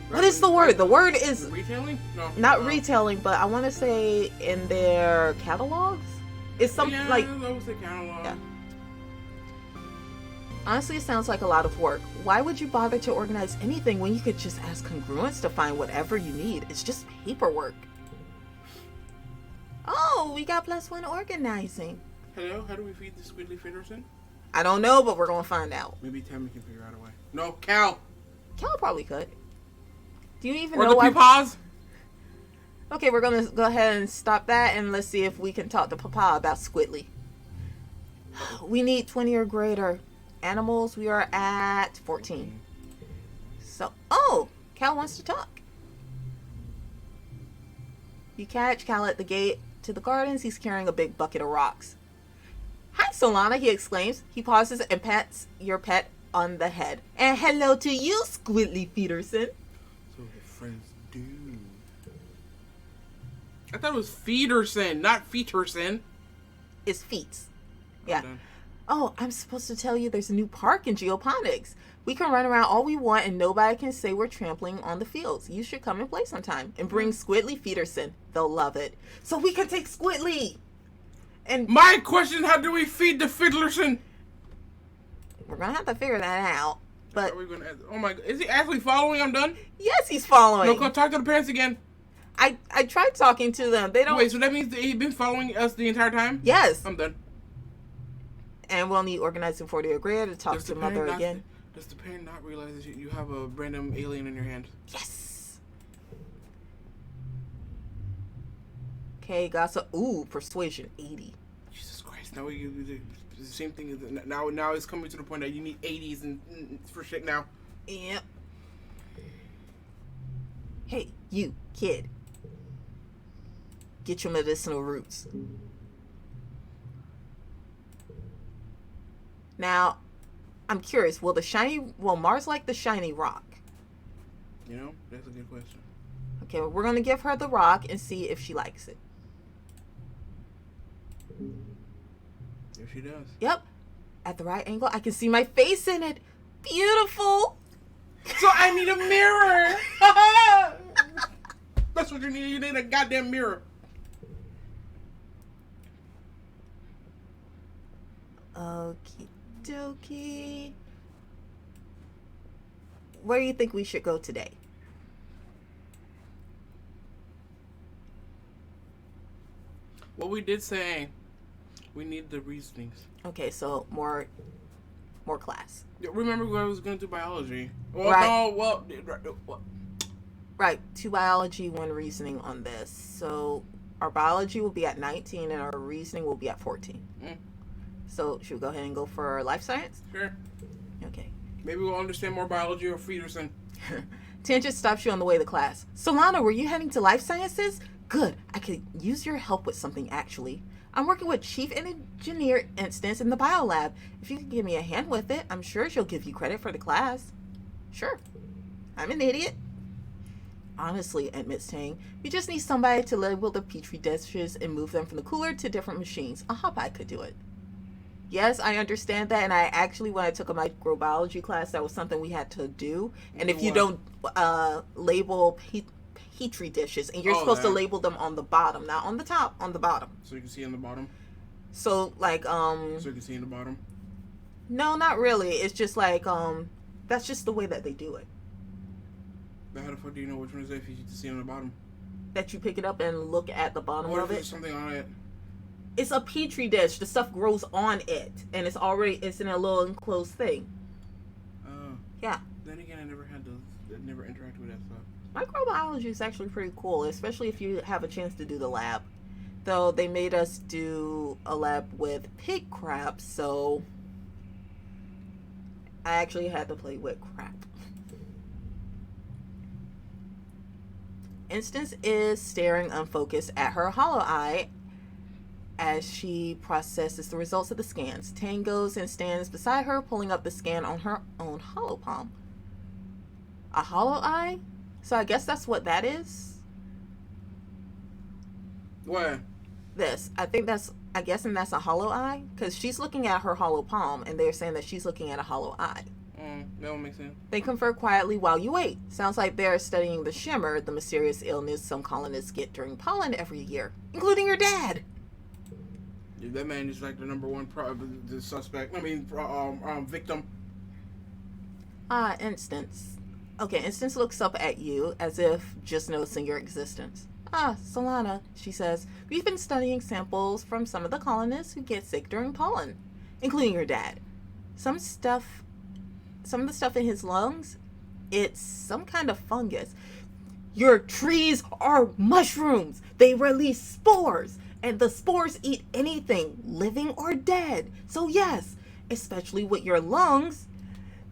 what is the word? The word is retailing? No. Not retailing, but I want to say in their catalogs. It's something like I would say catalog. Yeah. Honestly, it sounds like a lot of work. Why would you bother to organize anything when you could just ask congruence to find whatever you need? It's just paperwork. Oh, we got +1 organizing. Hello, how do we feed the Squidley Feetterson? I don't know, but we're going to find out. Maybe Tammy can figure out a way. No, Cal! Cal probably could. Do you even or know the Peepaws? Okay, we're going to go ahead and stop that, and let's see if we can talk to Papa about Squidley. We need 20 or greater. Animals, we are at 14. So, Cal wants to talk. You catch Cal at the gate to the gardens. He's carrying a big bucket of rocks. Hi, Solana, he exclaims. He pauses and pats your pet on the head. And hello to you, Squidley Feeterson. So the friends do. I thought it was Feeterson, not Feeterson. It's Feets. Yeah. Oh, I'm supposed to tell you there's a new park in geoponics. We can run around all we want and nobody can say we're trampling on the fields. You should come and play sometime. And bring Squidley Feeterson. They'll love it. So we can take Squidley. And my question, how do we feed the Fiddlerson? We're going to have to figure that out. But oh my God. Is he actually following? I'm done? Yes, he's following. No, go talk to the parents again. I tried talking to them. They don't. Wait, so that means he's been following us the entire time? Yes. I'm done. And we'll need organizing 40 or greater to talk to Mother again. Does the parent not realize that you have a random alien in your hand? Yes. Okay, got some. Ooh, persuasion 80. Jesus Christ! Now we do the same thing. Now it's coming to the point that you need 80s and for shit now. Yep. Hey, you kid. Get your medicinal roots. Now, I'm curious, will Mars like the shiny rock? You know, that's a good question. Okay, well, we're going to give her the rock and see if she likes it. If she does. Yep. At the right angle, I can see my face in it. Beautiful. So I need a mirror. That's what you need. You need a goddamn mirror. Okie dokie. Where do you think we should go today? Well, we did say we need the reasonings. Okay, so more class. Remember when I was going to do biology? Well, right. No, well, right. 2 biology, 1 reasoning on this. So our biology will be at 19 and our reasoning will be at 14. So should we go ahead and go for life science? Sure. Okay. Maybe we'll understand more biology or Feeterson. Tangent stops you on the way to class. Solana, were you heading to life sciences? Good. I could use your help with something, actually. I'm working with Chief Engineer Instance in the biolab. If you could give me a hand with it, I'm sure she'll give you credit for the class. Sure. I'm an idiot. Honestly, admits Tang, you just need somebody to label the petri dishes and move them from the cooler to different machines. A hot could do it. Yes, I understand that, and I actually, when I took a microbiology class, that was something we had to do. And if you don't label petri dishes, and you're supposed to label them on the bottom, not on the top, on the bottom. So you can see on the bottom? So, like, So you can see in the bottom? No, not really. It's just like, that's just the way that they do it. But how the fuck do you know which one is it if you see it on the bottom? That you pick it up and look at the bottom of it? What if there's something on it? It's a petri dish. The stuff grows on it, and it's in a little enclosed thing. Oh. Yeah. Then again, I never interacted with that stuff. Microbiology is actually pretty cool, especially if you have a chance to do the lab. Though they made us do a lab with pig crap, so I actually had to play with crap. Instance is staring unfocused at her hollow eye as she processes the results of the scans. Tang goes and stands beside her, pulling up the scan on her own hollow palm. A hollow eye? So I guess that's what that is? What? This. I'm guessing that's a hollow eye? Because she's looking at her hollow palm, and they're saying that she's looking at a hollow eye. That would make sense. They confer quietly while you wait. Sounds like they're studying the shimmer, the mysterious illness some colonists get during pollen every year, including your dad. Yeah, that man is like the number one the suspect. Victim. Instance. Okay, Instance looks up at you as if just noticing your existence. Solana, she says, we've been studying samples from some of the colonists who get sick during pollen, including your dad. Some of the stuff in his lungs, it's some kind of fungus. Your trees are mushrooms. They release spores, and the spores eat anything, living or dead. So yes, especially with your lungs,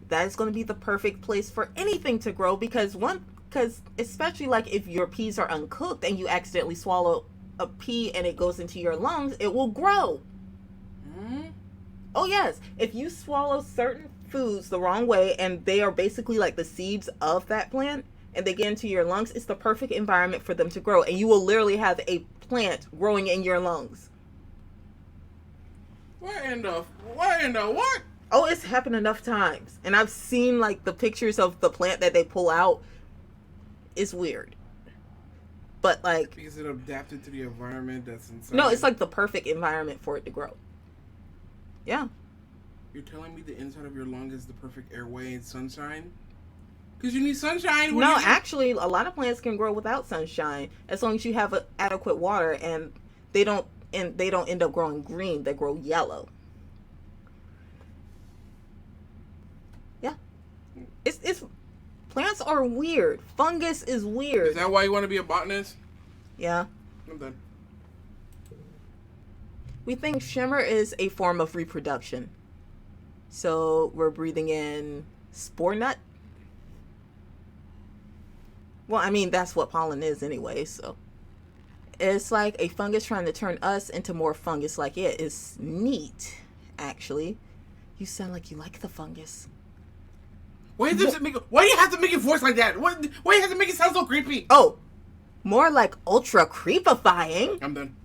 that is going to be the perfect place for anything to grow because especially like if your peas are uncooked and you accidentally swallow a pea and it goes into your lungs, it will grow. Oh yes, if you swallow certain foods the wrong way and they are basically like the seeds of that plant and they get into your lungs, it's the perfect environment for them to grow, and you will literally have a plant growing in your lungs. What in the what? Oh, it's happened enough times, and I've seen like the pictures of the plant that they pull out. It's weird, but like because it adapted to the environment that's inside. No, it's like the perfect environment for it to grow. Yeah. You're telling me the inside of your lung is the perfect airway and sunshine? Because you need sunshine. No, actually, a lot of plants can grow without sunshine as long as you have adequate water, and they don't end up growing green. They grow yellow. Yeah, it's plants are weird. Fungus is weird. Is that why you want to be a botanist? Yeah. I'm done. We think shimmer is a form of reproduction. So we're breathing in spore nut. Well, I mean, that's what pollen is anyway, so. It's like a fungus trying to turn us into more fungus like it. It's neat, actually. You sound like you like the fungus. Why do you have to make a voice like that? Why do you have to make it sound so creepy? Oh, more like ultra creepifying. I'm done.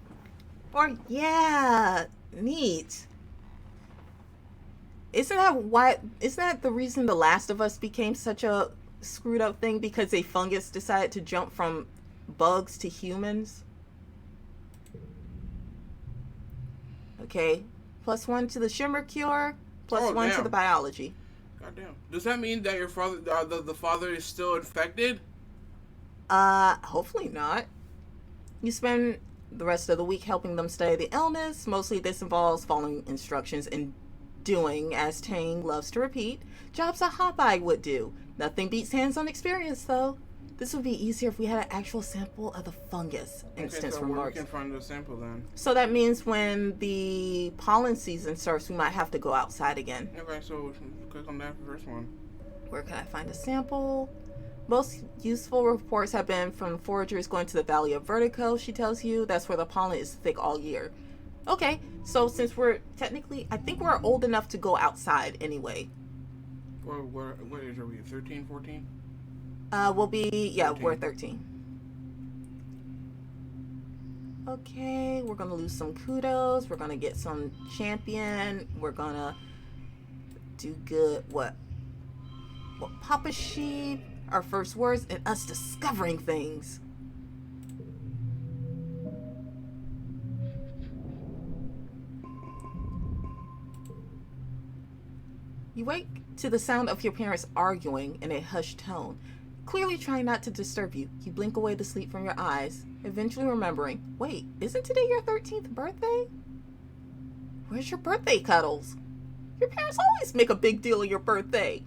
Or, yeah, neat. Isn't that the reason The Last of Us became such a screwed up thing? Because a fungus decided to jump from bugs to humans? Okay. +1 to the Shimmer cure, +1 to the biology. Goddamn. Does that mean that your father, the father is still infected? Hopefully not. You spend the rest of the week helping them study the illness. Mostly this involves following instructions and doing, as Tang loves to repeat, jobs a Hawkeye would do. Nothing beats hands-on experience, though. This would be easier if we had an actual sample of the fungus. Instance so remarks. Where we can find the sample then? So that means when the pollen season starts, we might have to go outside again. Okay, so click on that first one. Where can I find a sample? Most useful reports have been from foragers going to the Valley of Vertigo, she tells you. That's where the pollen is thick all year. Okay, so since we're technically, I think we're old enough to go outside anyway. What age are we? 13, 14? We'll be, 13. We're 13. Okay, we're gonna lose some kudos. We're gonna get some champion. We're gonna do good. What Papa Sheep, our first words, and us discovering things. You wake to the sound of your parents arguing in a hushed tone, clearly trying not to disturb you. You blink away the sleep from your eyes, eventually remembering, wait, isn't today your 13th birthday? Where's your birthday cuddles? Your parents always make a big deal of your birthday.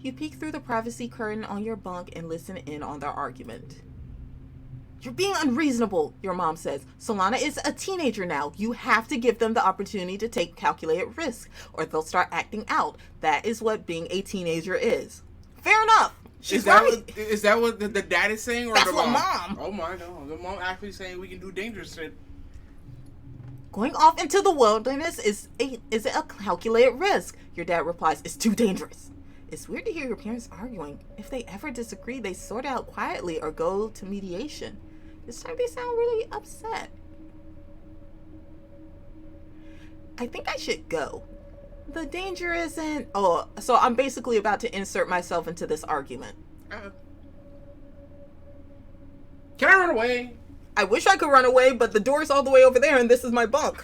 You peek through the privacy curtain on your bunk and listen in on their argument. You're being unreasonable, your mom says. Solana is a teenager now. You have to give them the opportunity to take calculated risks, or they'll start acting out. That is what being a teenager is. Fair enough. She's right. Is that what the dad is saying, or That's the what mom? Mom. Oh my god, the mom actually saying we can do dangerous shit. Going off into the wilderness is a calculated risk. Your dad replies, it's too dangerous. It's weird to hear your parents arguing. If they ever disagree, they sort it out quietly or go to mediation. This time they sound really upset. I think I should go. The danger isn't... Oh, so I'm basically about to insert myself into this argument. Can I run away? I wish I could run away, but the door's all the way over there and this is my bunk.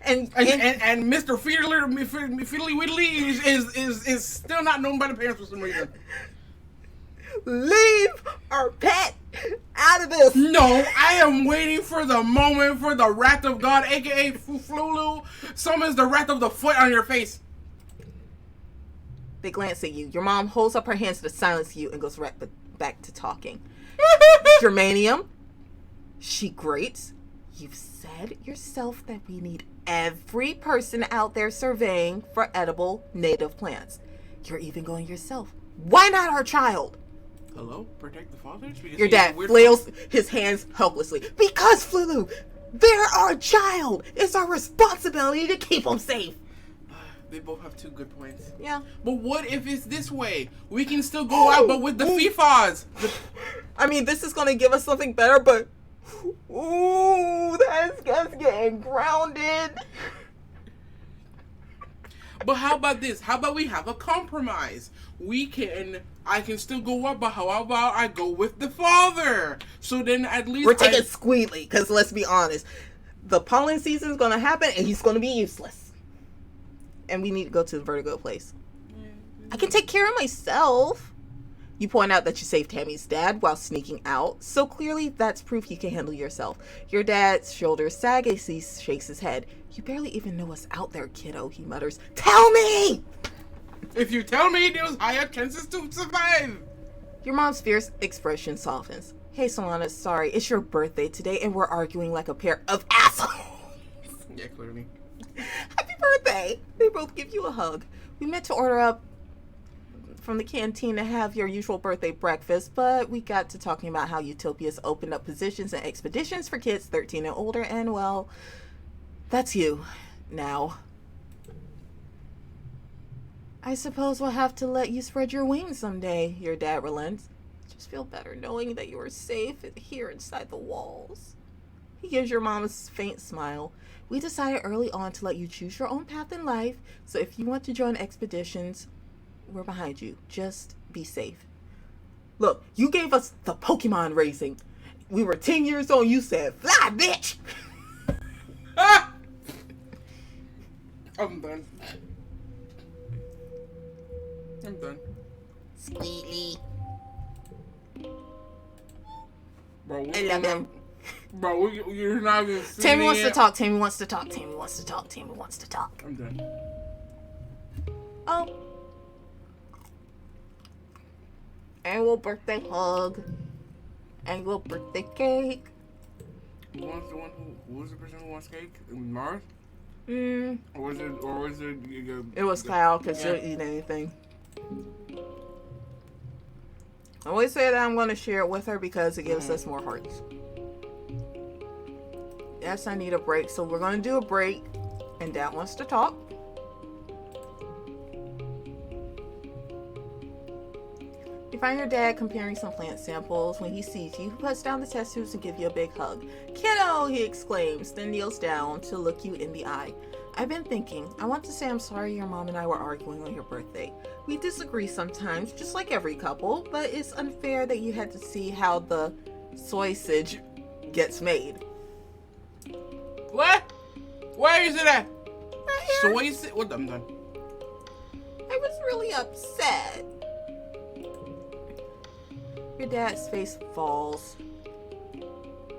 and Mr. Fiddly Widdly is still not known by the parents for some reason. Leave our pet out of this. No, I am waiting for the moment for the wrath of God, aka Flulu, summons the wrath of the foot on your face. They glance at you. Your mom holds up her hands to silence you and goes right back to talking. Germanium, she grates. You've said yourself that we need every person out there surveying for edible native plants. You're even going yourself. Why not our child? Hello? Protect the fathers? Because your dad flails his hands helplessly. Because, Flulu, they're our child. It's our responsibility to keep them safe. They both have two good points. Yeah. But what if it's this way? We can still go out, but with the FIFAs. I mean, this is going to give us something better, but... Ooh, that's us getting grounded. But how about this? How about we have a compromise? I can still go up, but how about I go with the father? So then at least we're taking Squeedley, because let's be honest, the pollen season is going to happen, and he's going to be useless. And we need to go to the Vertigo place. I can take care of myself. You point out that you saved Tammy's dad while sneaking out, so clearly that's proof you can handle yourself. Your dad's shoulders sag as he shakes his head. You barely even know what's out there, kiddo, he mutters. Tell me! If you tell me, there's higher chances to survive. Your mom's fierce expression softens. Hey, Solana, sorry, it's your birthday today, and we're arguing like a pair of assholes. Yeah, clearly. Happy birthday! They both give you a hug. We meant to order up from the canteen to have your usual birthday breakfast, but we got to talking about how Utopia's opened up positions and expeditions for kids 13 and older, and well, that's you now. I suppose we'll have to let you spread your wings someday, your dad relents. I just feel better knowing that you are safe here inside the walls. He gives your mom a faint smile. We decided early on to let you choose your own path in life, so if you want to join expeditions, we're behind you. Just be safe. Look, you gave us the Pokemon racing. We were 10 years old, you said, fly, bitch! I'm done. Squeedly. Bro, I love him. Bro, you're not even Tammy wants to talk. I'm done. Oh. Annual birthday hug. Annual birthday cake. Who was the person who wants cake? Mars? Or was it? It was Kyle, because she'll eat anything. I always say that I'm going to share it with her because it gives us more hearts. Yes, I need a break, so we're going to do a break. And Dad wants to talk. You find your dad comparing some plant samples. When he sees you, he puts down the test tubes and gives you a big hug. Kiddo, he exclaims, then kneels down to look you in the eye. I've been thinking. I want to say I'm sorry your mom and I were arguing on your birthday. We disagree sometimes, just like every couple, but it's unfair that you had to see how the sausage gets made. What? Where is it at? Right here. Soy? What? I'm done. I was really upset. Your dad's face falls.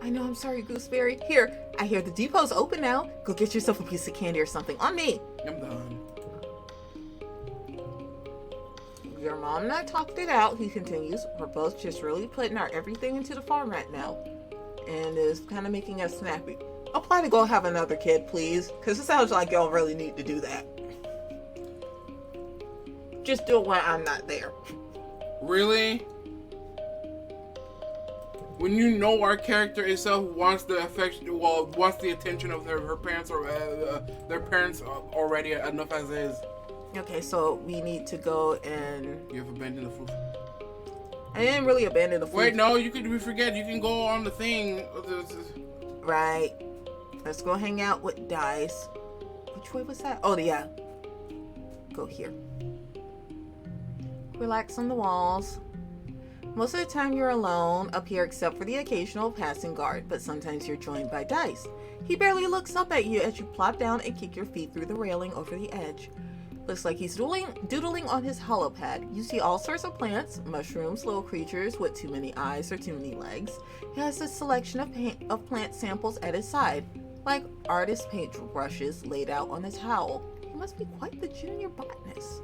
I know, I'm sorry, Gooseberry. Here, I hear the depot's open now. Go get yourself a piece of candy or something. On me. I'm done. Your mom and I talked it out, he continues. We're both just really putting our everything into the farm right now. And it's kind of making us snappy. Apply to go have another kid, please. Because it sounds like y'all really need to do that. Just do it when I'm not there. Really? When you know our character itself wants the affection, wants the attention of her parents or their parents already enough as is. Okay, so we need to go and... You have abandoned the food. I didn't really abandon the food. Wait, no, we forget. You can go on the thing. Right. Let's go hang out with Dice. Which way was that? Oh, yeah. Go here. Relax on the walls. Most of the time you're alone up here except for the occasional passing guard, but sometimes you're joined by Dice. He barely looks up at you as you plop down and kick your feet through the railing over the edge. Looks like he's doodling on his hollow pad. You see all sorts of plants, mushrooms, little creatures with too many eyes or too many legs. He has a selection of plant samples at his side, like artist paint brushes laid out on a towel. He must be quite the junior botanist.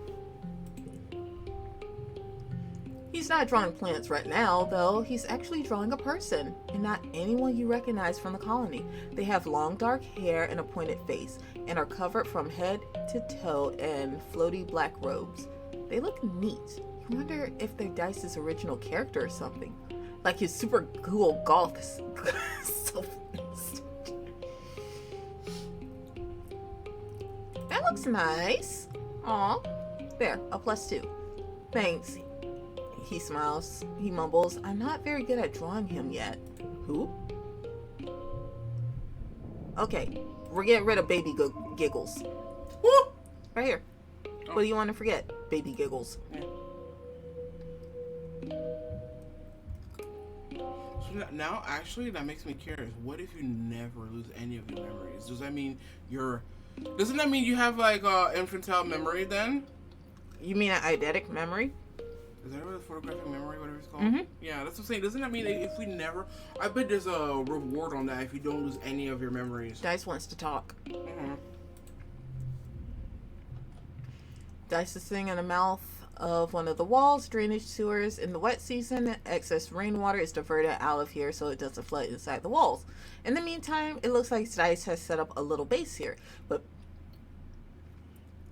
He's not drawing plants right now, though. He's actually drawing a person, and not anyone you recognize from the colony. They have long dark hair and a pointed face, and are covered from head to toe in floaty black robes. They look neat. You wonder if they're Dice's original character or something. Like his super cool golf. That looks nice. Aw. There, a +2. Thanks. He smiles. He mumbles, I'm not very good at drawing him yet. Who? Okay, we're getting rid of baby giggles. Woo! Right here. Oh. What do you want to forget? Baby giggles. Yeah. So now, actually, that makes me curious. What if you never lose any of your memories? Doesn't that mean you have like infantile memory then? You mean an eidetic memory? Is that a photographic memory, whatever it's called? Mm-hmm. Yeah, that's what I'm saying. Doesn't that mean that if we never... I bet there's a reward on that if you don't lose any of your memories. Dice wants to talk. Mm-hmm. Dice is sitting in the mouth of one of the walls, drainage sewers. In the wet season, excess rainwater is diverted out of here so it doesn't flood inside the walls. In the meantime, it looks like Dice has set up a little base here, but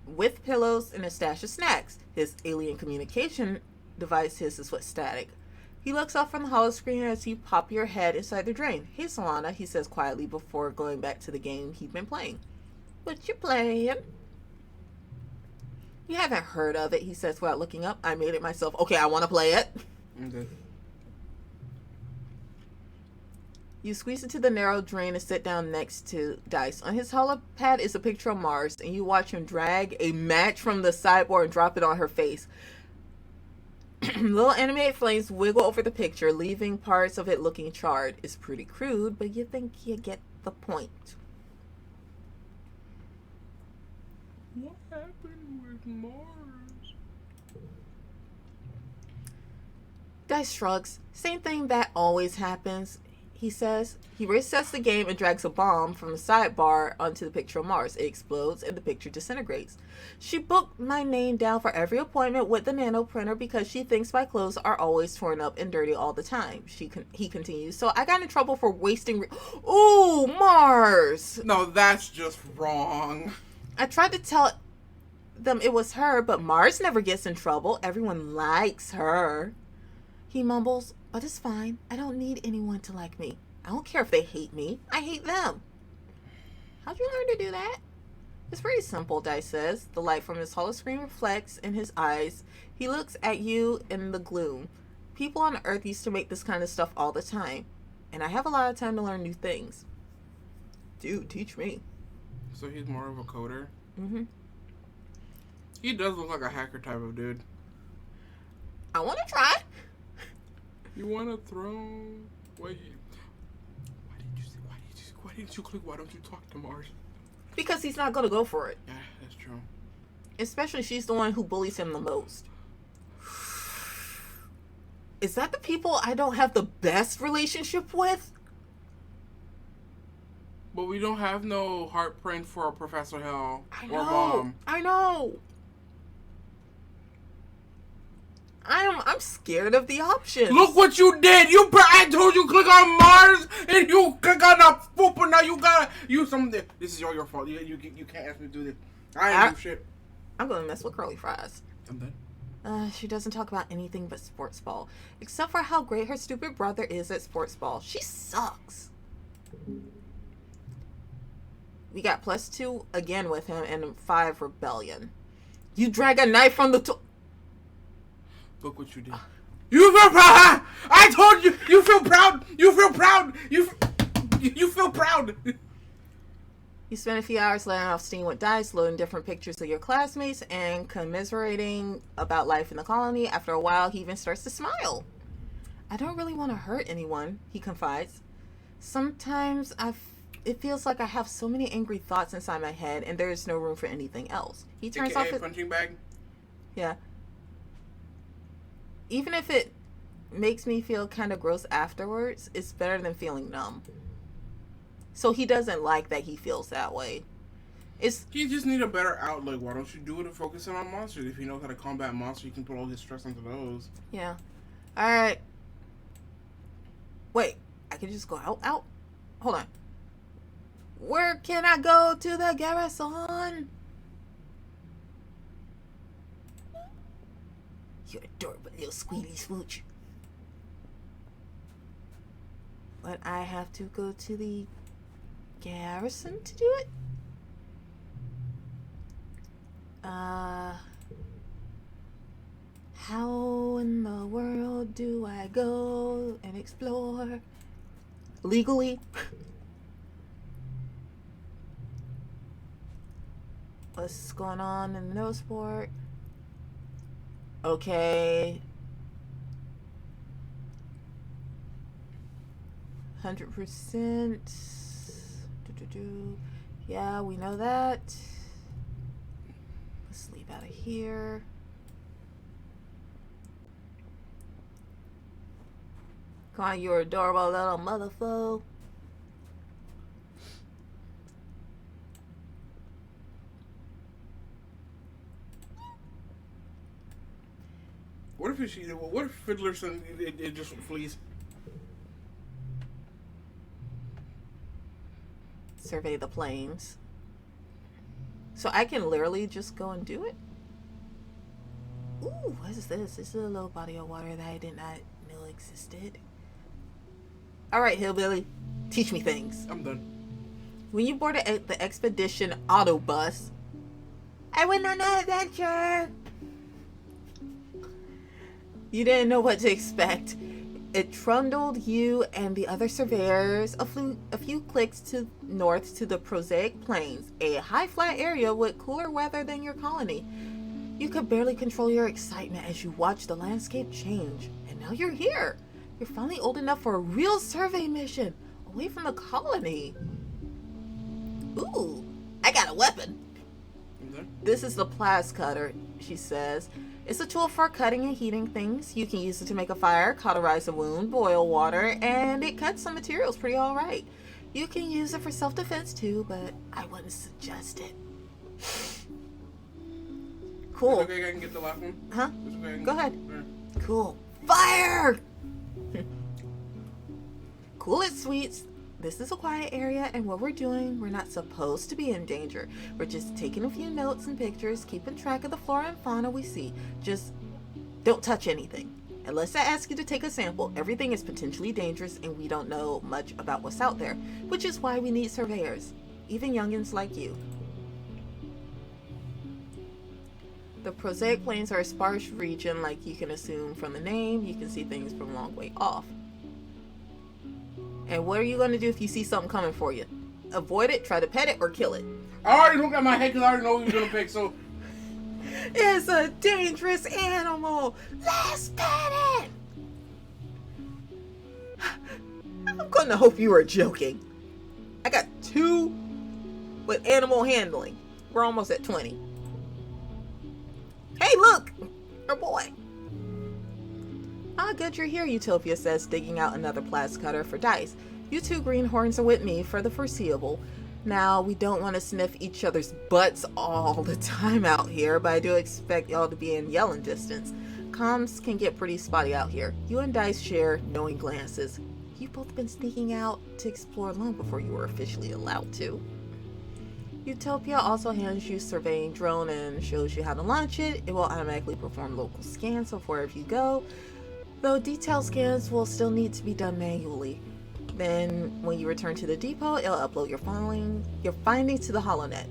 with pillows and a stash of snacks. His alien communication device is what's static. He looks up from the hollow screen as you pop your head inside the drain. Hey, Solana, he says quietly before going back to the game he'd been playing. What you playing? You haven't heard of it, he says without looking up. I made it myself. Okay, I want to play it. Okay. You squeeze into the narrow drain and sit down next to Dice. On his holopad is a picture of Mars, and you watch him drag a match from the sideboard and drop it on her face. Little animated flames wiggle over the picture, leaving parts of it looking charred. It's pretty crude, but you think you get the point. What happened with Mars? Dice shrugs. Same thing that always happens, he says. He resets the game and drags a bomb from the sidebar onto the picture of Mars. It explodes and the picture disintegrates. She booked my name down for every appointment with the nano printer because she thinks my clothes are always torn up and dirty all the time. He continues. So I got in trouble for wasting... Ooh, Mars! No, that's just wrong. I tried to tell them it was her, but Mars never gets in trouble. Everyone likes her. He mumbles, but it's fine. I don't need anyone to like me. I don't care if they hate me. I hate them. How'd you learn to do that? It's pretty simple, Dice says. The light from his holoscreen reflects in his eyes. He looks at you in the gloom. People on Earth used to make this kind of stuff all the time. And I have a lot of time to learn new things. Dude, teach me. So he's more of a coder? Mm-hmm. He does look like a hacker type of dude. I want to try. You want to throw... Wait. Why didn't you click? Why don't you talk to Mars? Because he's not going to go for it. Yeah, that's true. Especially she's the one who bullies him the most. Is that the people I don't have the best relationship with? But we don't have no heartprint for Professor Hell I or know. Mom. I know. I'm scared of the options. Look what you did! I told you click on Mars and you click on a poop, and now you gotta use something. This is all your fault. You can't ask me to do this. I ain't do shit. I'm gonna mess with Curly Fries. I'm done. She doesn't talk about anything but sports ball, except for how great her stupid brother is at sports ball. She sucks. We got +2 again with him and 5 rebellion. You drag a knife from the Look what you did. You feel proud! I told you! You feel proud! You feel proud! You feel proud! You spend a few hours letting off steam with Dice, loading different pictures of your classmates, and commiserating about life in the colony. After a while, he even starts to smile. I don't really want to hurt anyone, he confides. Sometimes it feels like I have so many angry thoughts inside my head, and there is no room for anything else. He turns off his punching bag. Yeah. Even if it makes me feel kind of gross afterwards, it's better than feeling numb. So he doesn't like that he feels that way. He just need a better outlet. Why don't you do it and focus on monsters? If he knows how to combat monsters, you can put all his stress onto those. Yeah. Alright. Wait. I can just go out? Hold on. Where can I go to the garrison? You're adorable little squealy smooch. But I have to go to the garrison to do it? How in the world do I go and explore? Legally? What's going on in the nose port? Okay. 100%. Yeah, we know that. Let's leave out of here. Come on, you adorable little motherfucker. What if Fiddlerson it just flees? Survey the plains. So I can literally just go and do it? Ooh, what is this? This is a little body of water that I did not know existed. Alright, hillbilly. Teach me things. I'm done. When you board the expedition autobus, I went on an adventure. You didn't know what to expect. It trundled you and the other surveyors a few clicks to north to the Prosaic Plains, a high flat area with cooler weather than your colony. You could barely control your excitement as you watched the landscape change. And now you're here. You're finally old enough for a real survey mission, away from the colony. Ooh, I got a weapon. Okay. This is the Plas Cutter, she says. It's a tool for cutting and heating things. You can use it to make a fire, cauterize a wound, boil water, and it cuts some materials pretty alright. You can use it for self-defense too, but I wouldn't suggest it. Cool. It's okay, I can get the last one? Huh? It's okay, Go ahead. Right. Cool. Fire! Cool it, sweets. This is a quiet area, and what we're doing, we're not supposed to be in danger. We're just taking a few notes and pictures, keeping track of the flora and fauna we see. Just don't touch anything. Unless I ask you to take a sample, everything is potentially dangerous, and we don't know much about what's out there, which is why we need surveyors, even youngins like you. The Prosaic Plains are a sparse region, like you can assume from the name. You can see things from a long way off. And what are you going to do if you see something coming for you? Avoid it, try to pet it, or kill it? I already looked at my head because I already know who you're going to pick, so... It's a dangerous animal! Let's pet it! I'm going to hope you are joking. I got 2 with animal handling. We're almost at 20. Hey, look! Our boy. Ah, good you're here, Utopia says, digging out another Plas Cutter for dice. You 2 greenhorns are with me for the foreseeable. Now, we don't want to sniff each other's butts all the time out here, but I do expect y'all to be in yelling distance. Comms can get pretty spotty out here. You and Dice share knowing glances. You've both been sneaking out to explore long before you were officially allowed to. Utopia also hands you surveying drone and shows you how to launch it. It will automatically perform local scans of wherever you go, though detailed scans will still need to be done manually. Then, when you return to the depot, it'll upload your findings to the HoloNet.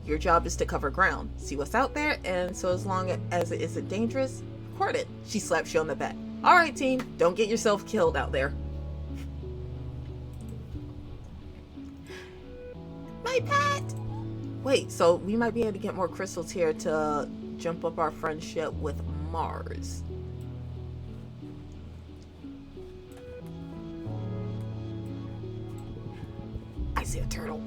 Your job is to cover ground, see what's out there, and so as long as it isn't dangerous, record it. She slaps you on the back. Alright team, don't get yourself killed out there. My pet! Wait, so we might be able to get more crystals here to jump up our friendship with Mars. I see a turtle.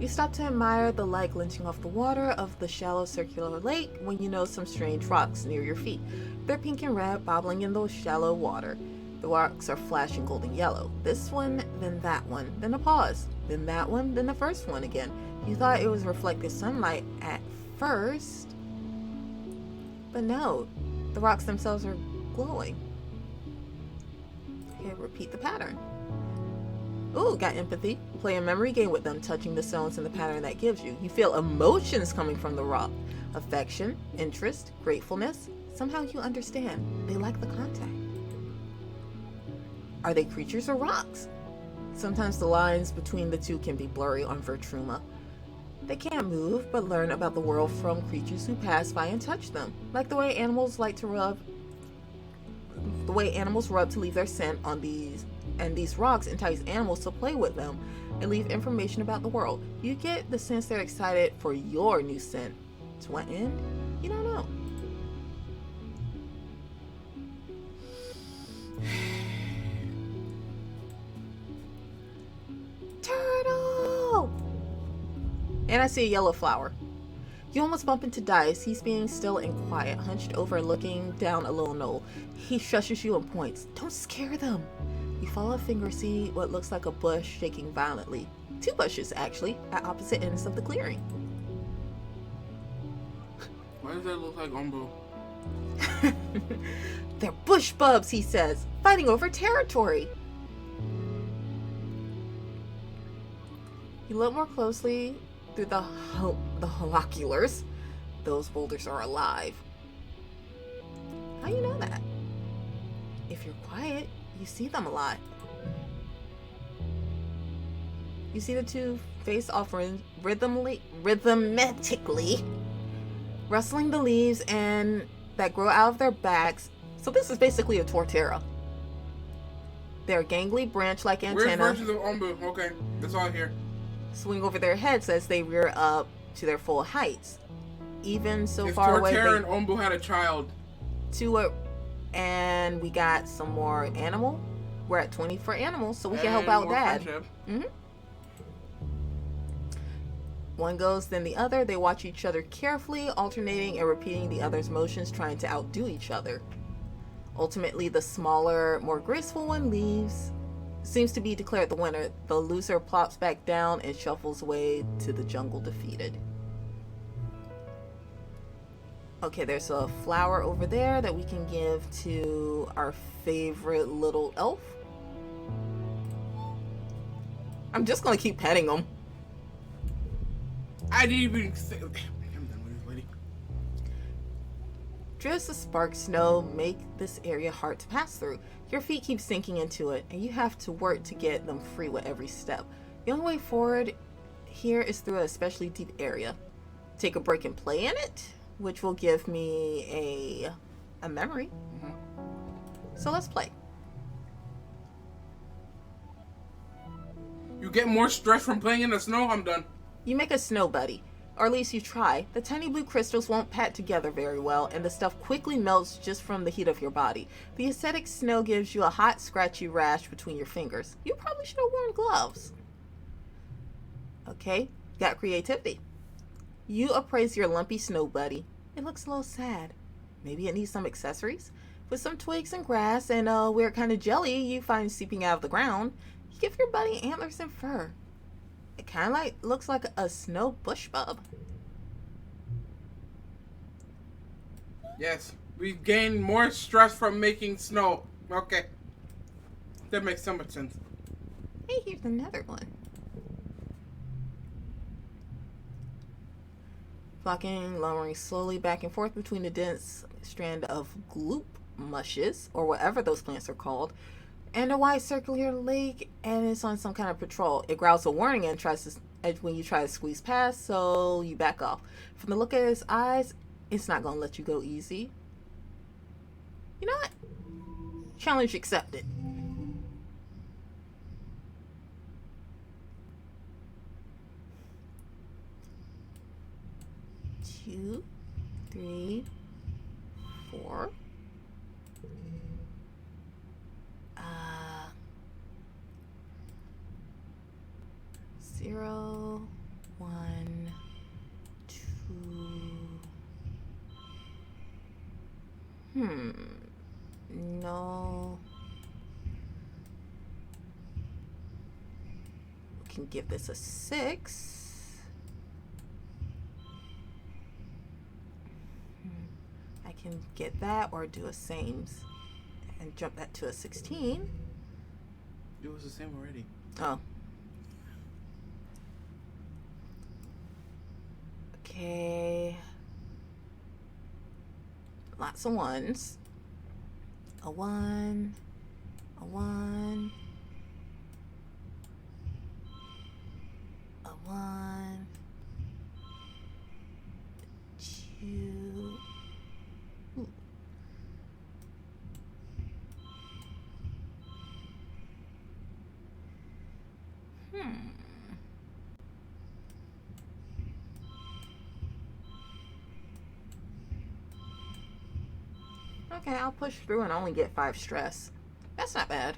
You stop to admire the light glinting off the water of the shallow circular lake when you notice some strange rocks near your feet. They're pink and red, bobbling in the shallow water. The rocks are flashing golden yellow. This one, then that one, then a pause, then that one, then the first one again. You thought it was reflected sunlight at first, but no, the rocks themselves are glowing. Okay, repeat the pattern. Ooh, got empathy. Play a memory game with them, touching the stones in the pattern that gives you. You feel emotions coming from the rock. Affection, interest, gratefulness. Somehow you understand. They like the contact. Are they creatures or rocks? Sometimes the lines between the two can be blurry on Vertruma. They can't move, but learn about the world from creatures who pass by and touch them. Like the way animals rub to leave their scent on these, and these rocks entice animals to play with them and leave information about the world. You get the sense they're excited for your new scent. To what end? You don't know. Turtle! And I see a yellow flower. You almost bump into Dice. He's being still and quiet, hunched over looking down a little knoll. He shushes you and points. Don't scare them. You follow a finger, see what looks like a bush shaking violently. 2 bushes, actually, at opposite ends of the clearing. Why does that look like Umbo? They're bush bubs, he says, fighting over territory. You look more closely through the holoculars. Those boulders are alive. How you know that? If you're quiet, you see them a lot. You see the 2 face off rhythmically, rustling the leaves and that grow out of their backs. So this is basically a tortera. Their gangly branch-like antenna. Where's versions of Ombu? Okay, that's all here. Swing over their heads as they rear up to their full heights. Even so if far away. Torterra and Ombu had a child. And we got some more animal. We're at 20 for animals, so we can help out Dad. Mm-hmm. One goes, then the other. They watch each other carefully, alternating and repeating the other's motions, trying to outdo each other. Ultimately, the smaller, more graceful one leaves. Seems to be declared the winner. The loser plops back down and shuffles away to the jungle defeated. Okay, there's a flower over there that we can give to our favorite little elf. I'm just gonna keep petting him. I didn't even say. I'm done with this lady. Drifts of spark snow make this area hard to pass through. Your feet keep sinking into it, and you have to work to get them free with every step. The only way forward here is through an especially deep area. Take a break and play in it, which will give me a memory. So let's play. You get more stress from playing in the snow? I'm done. You make a snow buddy, or at least you try. The tiny blue crystals won't pat together very well, and the stuff quickly melts just from the heat of your body. The aesthetic snow gives you a hot, scratchy rash between your fingers. You probably should have worn gloves. Okay, got creativity. You appraise your lumpy snow buddy. It looks a little sad. Maybe it needs some accessories? With some twigs and grass and a weird kind of jelly you find seeping out of the ground, you give your buddy antlers and fur. It kind of looks like a snow bush bub. Yes, we gain more stress from making snow. Okay. That makes so much sense. Hey, here's another one. Flocking, lowering slowly back and forth between the dense strand of gloop mushes, or whatever those plants are called, and a wide circular lake, and it's on some kind of patrol. It growls a warning and tries to, when you try to squeeze past, so you back off. From the look of his eyes, it's not going to let you go easy. You know what? Challenge accepted. Two, three, four. 0, 1, 2. No. We can give this a 6. I can get that or do a sames and jump that to a 16. It was the same already. Oh. Okay. Lots of ones. A 1. A 1. A 1. 2. Ooh. Okay, I'll push through and only get 5 stress. That's not bad.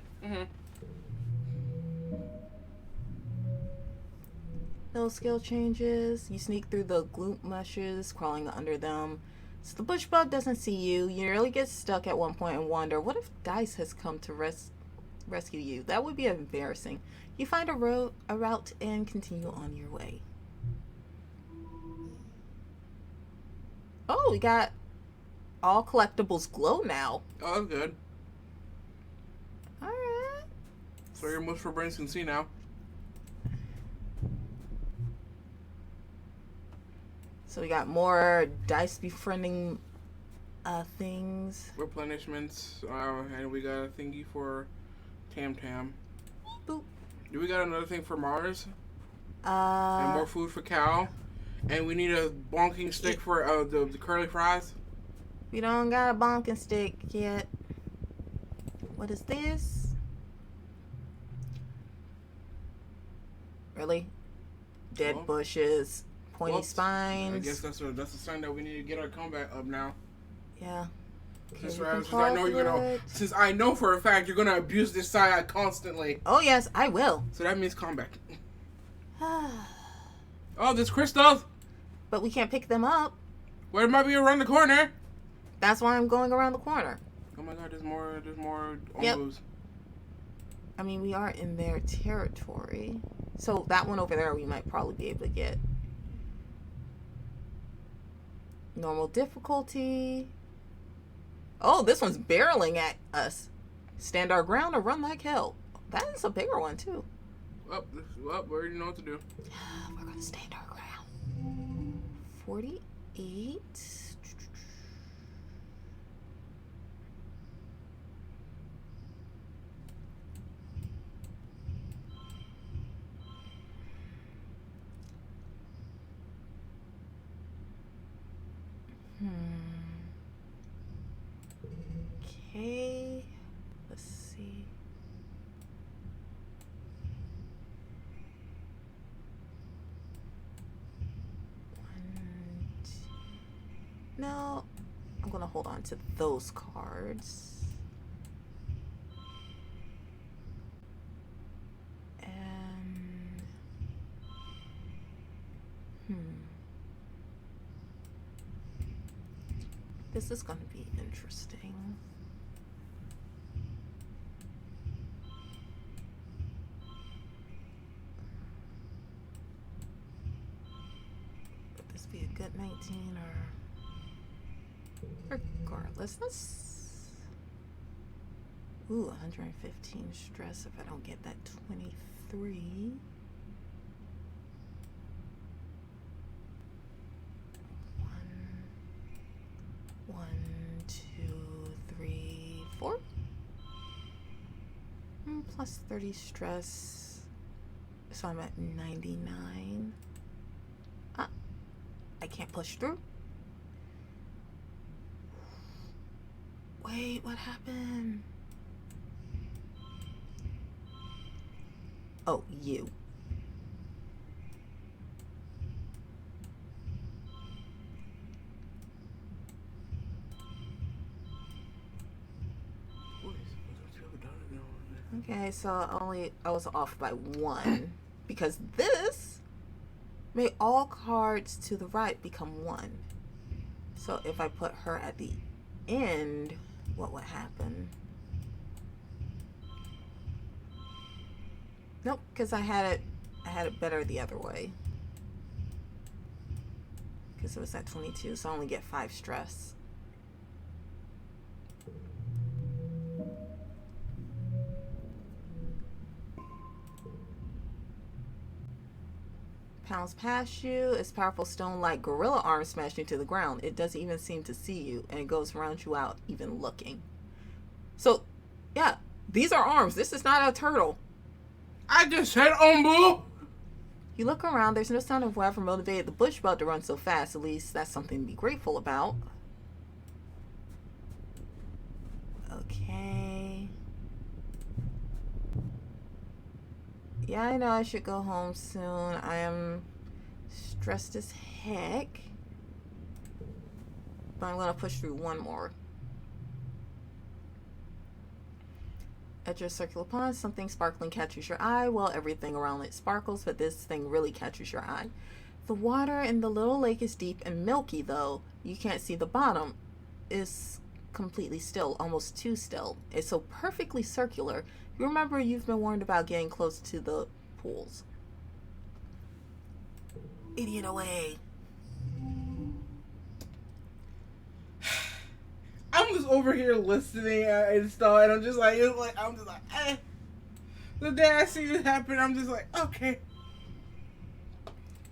No skill changes. You sneak through the gloop mushes, crawling under them. So the bush bug doesn't see you. You nearly get stuck at one point and wonder, what if Dice has come to rescue you? That would be embarrassing. You find a route and continue on your way. Oh, we got all collectibles glow now. Oh, that's good. Alright. So your most for brains can see now. So we got more dice befriending things. Replenishments. And we got a thingy for Tam Tam. Boop. Do we got another thing for Mars? And more food for Cal. And we need a bonking stick for the curly fries. We don't got a bonking stick yet. What is this? Really? Dead bushes, pointy spines. I guess that's a sign that we need to get our combat up now. Yeah. Since I know for a fact you're gonna abuse this side constantly. Oh yes, I will. So that means combat. Oh, there's crystals. But we can't pick them up. Where might be around the corner? That's why I'm going around the corner. Oh my god, there's more Yep. ombos. I mean, we are in their territory. So that one over there we might probably be able to get. Normal difficulty. Oh, this one's barreling at us. Stand our ground or run like hell. That is a bigger one too. Well, we already know what to do. We're going to stand our ground. 48. Okay. Let's see. No, I'm gonna hold on to those cards. And this is gonna be interesting. Would this be a good 19 or? Regardless, let's. Ooh, 115 stress if I don't get that 23. One, two, three, four. Plus 30 stress. So I'm at 99. I can't push through. Wait, what happened? Oh, you. Okay, so I was off by 1 because this made all cards to the right become 1. So if I put her at the end, what would happen? Nope, because I had it better the other way. Because it was at 22, so I only get 5 stress. Pounds past you. Its powerful stone-like gorilla arm smashed you to the ground. It doesn't even seem to see you, and it goes around you without even looking. So, yeah, these are arms. This is not a turtle. I just said ombu. You look around. There's no sign of whatever motivated the bush bug to run so fast. At least that's something to be grateful about. Okay. Yeah, I know I should go home soon. I am stressed as heck. But I'm going to push through one more. At your circular pond, something sparkling catches your eye. Well, everything around it sparkles, but this thing really catches your eye. The water in the little lake is deep and milky, though. You can't see the bottom. It's completely still, almost too still. It's so perfectly circular. You remember you've been warned about getting close to the pools. Idiot away. I'm just over here listening and stuff, and I'm just like, eh. The day I see this happen, I'm just like, okay.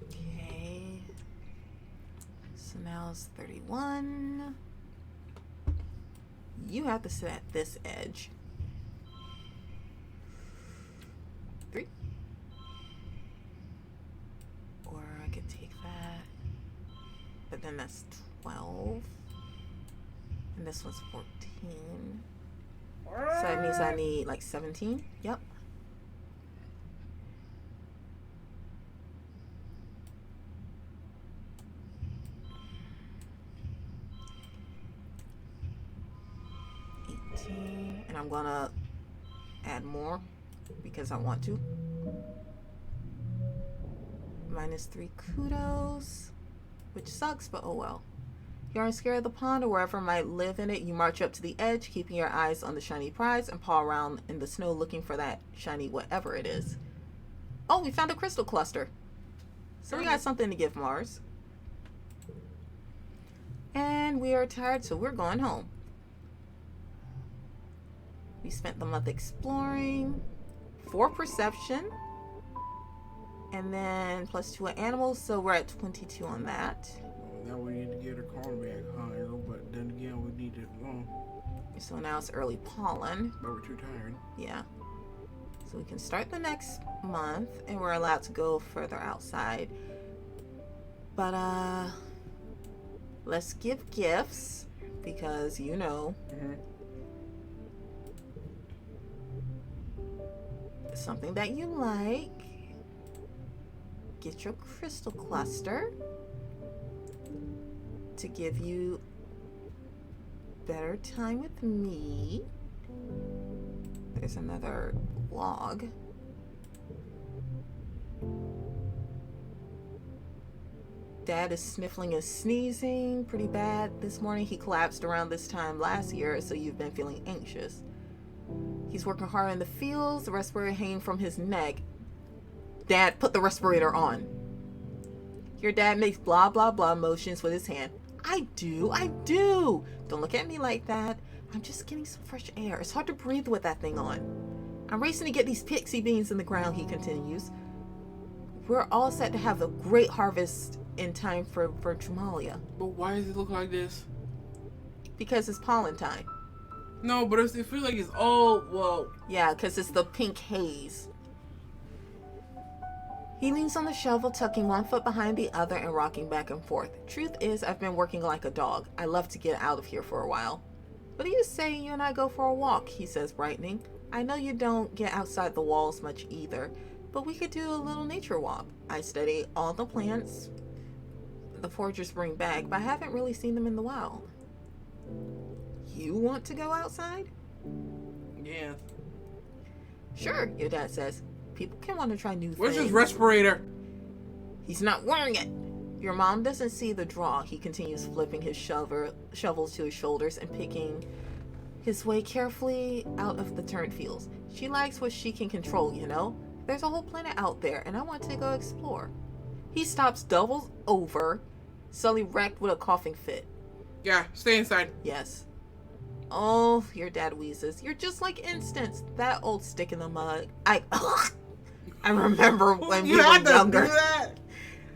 Okay. So now it's 31. You have to sit at this edge. 3. but then that's 12. And this one's 14. So that means I need like 17. Yep. And I'm gonna add more because I want to. -3 kudos, which sucks, but oh well. You aren't scared of the pond or wherever might live in it. You march up to the edge, keeping your eyes on the shiny prize, and paw around in the snow looking for that shiny whatever it is. Oh, we found a crystal cluster. So we got something to give Mars. And we are tired, so we're going home. We spent the month exploring, 4 perception, and then +2 at animals, so we're at 22 on that. Now we need to get her corn back, huh? But then again, we need to. So now it's early pollen. But we're too tired. Yeah. So we can start the next month, and we're allowed to go further outside. But let's give gifts because you know. Something that you like. Get your crystal cluster to give you better time with me. There's another log. Dad is sniffling and sneezing pretty bad this morning. He collapsed around this time last year, so you've been feeling anxious. He's working hard in the fields, the respirator hanging from his neck. Dad, put the respirator on. Your dad makes blah, blah, blah motions with his hand. I do. Don't look at me like that. I'm just getting some fresh air. It's hard to breathe with that thing on. I'm racing to get these pixie beans in the ground, he continues. We're all set to have a great harvest in time for Trumalia. But why does it look like this? Because it's pollen time. No, but it feels like it's all, well... Yeah, because it's the pink haze. He leans on the shovel, tucking one foot behind the other and rocking back and forth. Truth is, I've been working like a dog. I love to get out of here for a while. What do you say you and I go for a walk? He says, brightening. I know you don't get outside the walls much either, but we could do a little nature walk. I study all the plants the foragers bring back, but I haven't really seen them in the wild. You want to go outside? Yeah. Sure, your dad says. People can want to try new things. Where's his respirator? He's not wearing it. Your mom doesn't see the draw. He continues flipping his shovels to his shoulders and picking his way carefully out of the turned fields. She likes what she can control, you know? There's a whole planet out there, and I want to go explore. He stops, doubles over, suddenly wrecked with a coughing fit. Yeah, stay inside. Yes. Oh, your dad wheezes. You're just like Instance, that old stick in the mud. I remember when we were younger. Do that?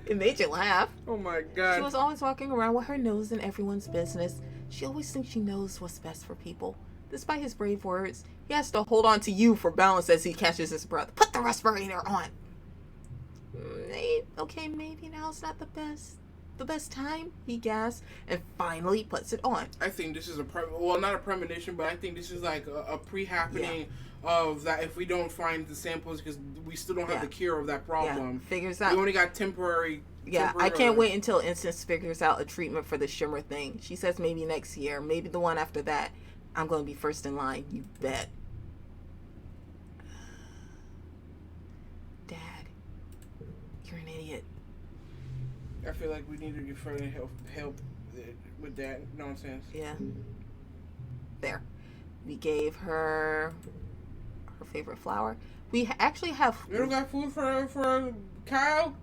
It made you laugh. Oh my god. She was always walking around with her nose in everyone's business. She always thinks she knows what's best for people. Despite his brave words, he has to hold on to you for balance as he catches his breath. Put the respirator on. Okay, maybe now's not the best time, he gasps, and finally puts it on. I think this is not a premonition, but I think this is like a pre-happening of that if we don't find the samples, because we still don't have the cure of that problem. Figures out. We only got temporary. I can't wait until Instance figures out a treatment for the shimmer thing. She says maybe next year, maybe the one after that. I'm going to be first in line, you bet. Dad, you're an idiot. I feel like we need to get further help with that nonsense. Yeah. There. We gave her favorite flower. We actually have... We don't got food for Kyle?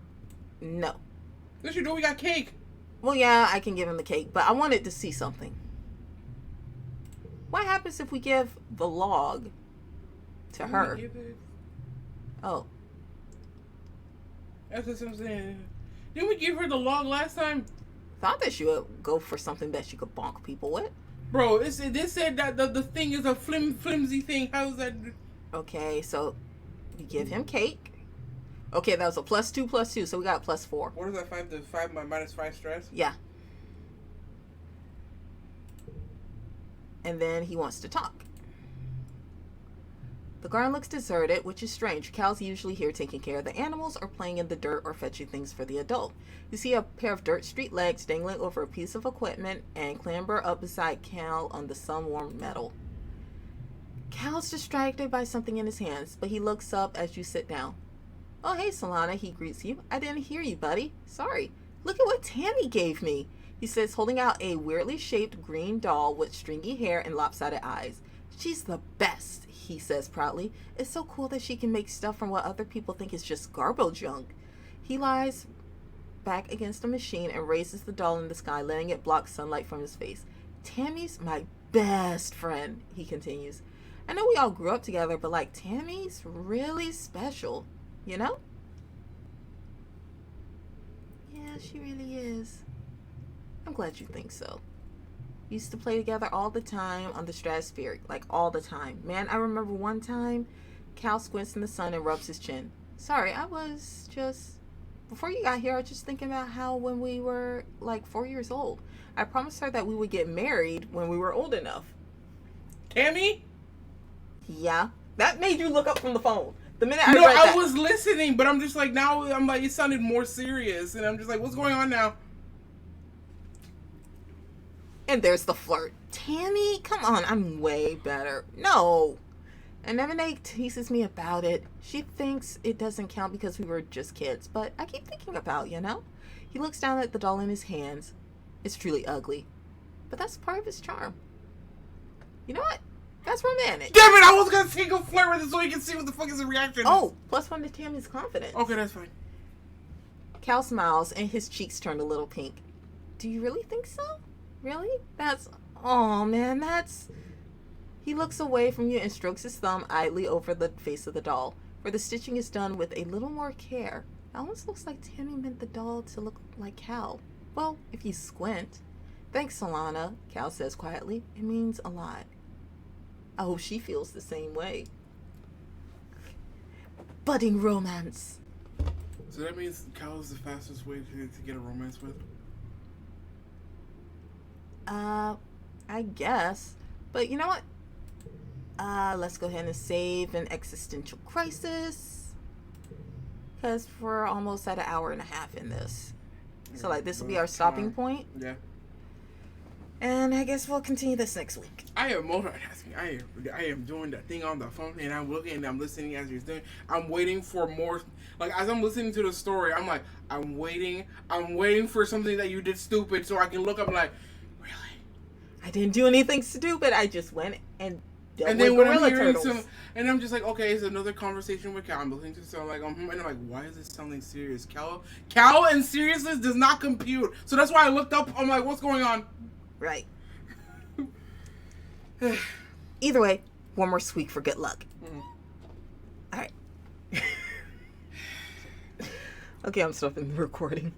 No. Yes, you do. We got cake. Well, yeah, I can give him the cake, but I wanted to see something. What happens if we give the log to her? Oh. That's what I'm saying. Didn't we give her the log last time? Thought that she would go for something that she could bonk people with. Bro, they said that the thing is a flimsy thing. How's that? Okay, so we give him cake. Okay, that was a +2, so we got +4. What is that? 5 minus 5 stress? Yeah. and then he wants to talk. The garden looks deserted, which is strange. Cal's usually here taking care of the animals or playing in the dirt or fetching things for the adult. You see a pair of dirt street legs dangling over a piece of equipment and clamber up beside Cal on the sun-warmed metal. Cal's distracted by something in his hands, but he looks up as you sit down. Oh, hey, Solana, he greets you. I didn't hear you, buddy. Sorry. Look at what Tammy gave me, he says, holding out a weirdly shaped green doll with stringy hair and lopsided eyes. She's the best, he says proudly. It's so cool that she can make stuff from what other people think is just garbo junk. He lies back against the machine and raises the doll in the sky, letting it block sunlight from his face. Tammy's my best friend, he continues. I know we all grew up together, but like, Tammy's really special, you know? Yeah, she really is. I'm glad you think so. We used to play together all the time on the stratospheric, like all the time. Man, I remember one time, Cal squints in the sun and rubs his chin. Sorry, I was just... Before you got here, I was just thinking about how when we were like 4 years old, I promised her that we would get married when we were old enough. Tammy? Yeah. That made you look up from the phone. The minute I read that. I was listening, but I'm just like, now I'm like, it sounded more serious. And I'm just like, what's going on now? And there's the flirt. Tammy, come on, I'm way better. No. And Evanay teases me about it. She thinks it doesn't count because we were just kids, but I keep thinking about, you know? He looks down at the doll in his hands. It's truly ugly, but that's part of his charm. You know what? That's romantic. Damn it, I was gonna take a flirt with it so you can see what the fuck is the reaction. Oh, +1 to Tammy's confidence. Okay, that's fine. Cal smiles and his cheeks turn a little pink. Do you really think so? Really? That's... Oh, man, that's... He looks away from you and strokes his thumb idly over the face of the doll, where the stitching is done with a little more care. It almost looks like Tammy meant the doll to look like Cal. Well, if you squint. Thanks, Solana, Cal says quietly. It means a lot. I hope she feels the same way. Budding romance. So that means Cal is the fastest way to get a romance with? I guess. But you know what? Let's go ahead and save an existential crisis. Because we're almost at an hour and a half in this. So, like, this will be our stopping point. Yeah. And I guess we'll continue this next week. I am multitasking. I am doing that thing on the phone, and I'm looking and I'm listening as he's doing. I'm waiting for more. Like, as I'm listening to the story, I'm like, I'm waiting for something that you did stupid so I can look up and like, really? I didn't do anything stupid. I just went and dealt and then with when I'm hearing turtles. and I'm just like, okay, it's another conversation with Cal. I'm listening to it, so I'm like, and I'm like, why is this sounding serious? Cal and seriousness does not compute. So that's why I looked up. I'm like, what's going on? Right. Either way, one more squeak for good luck. Mm-hmm. All right. Okay, I'm stopping the recording.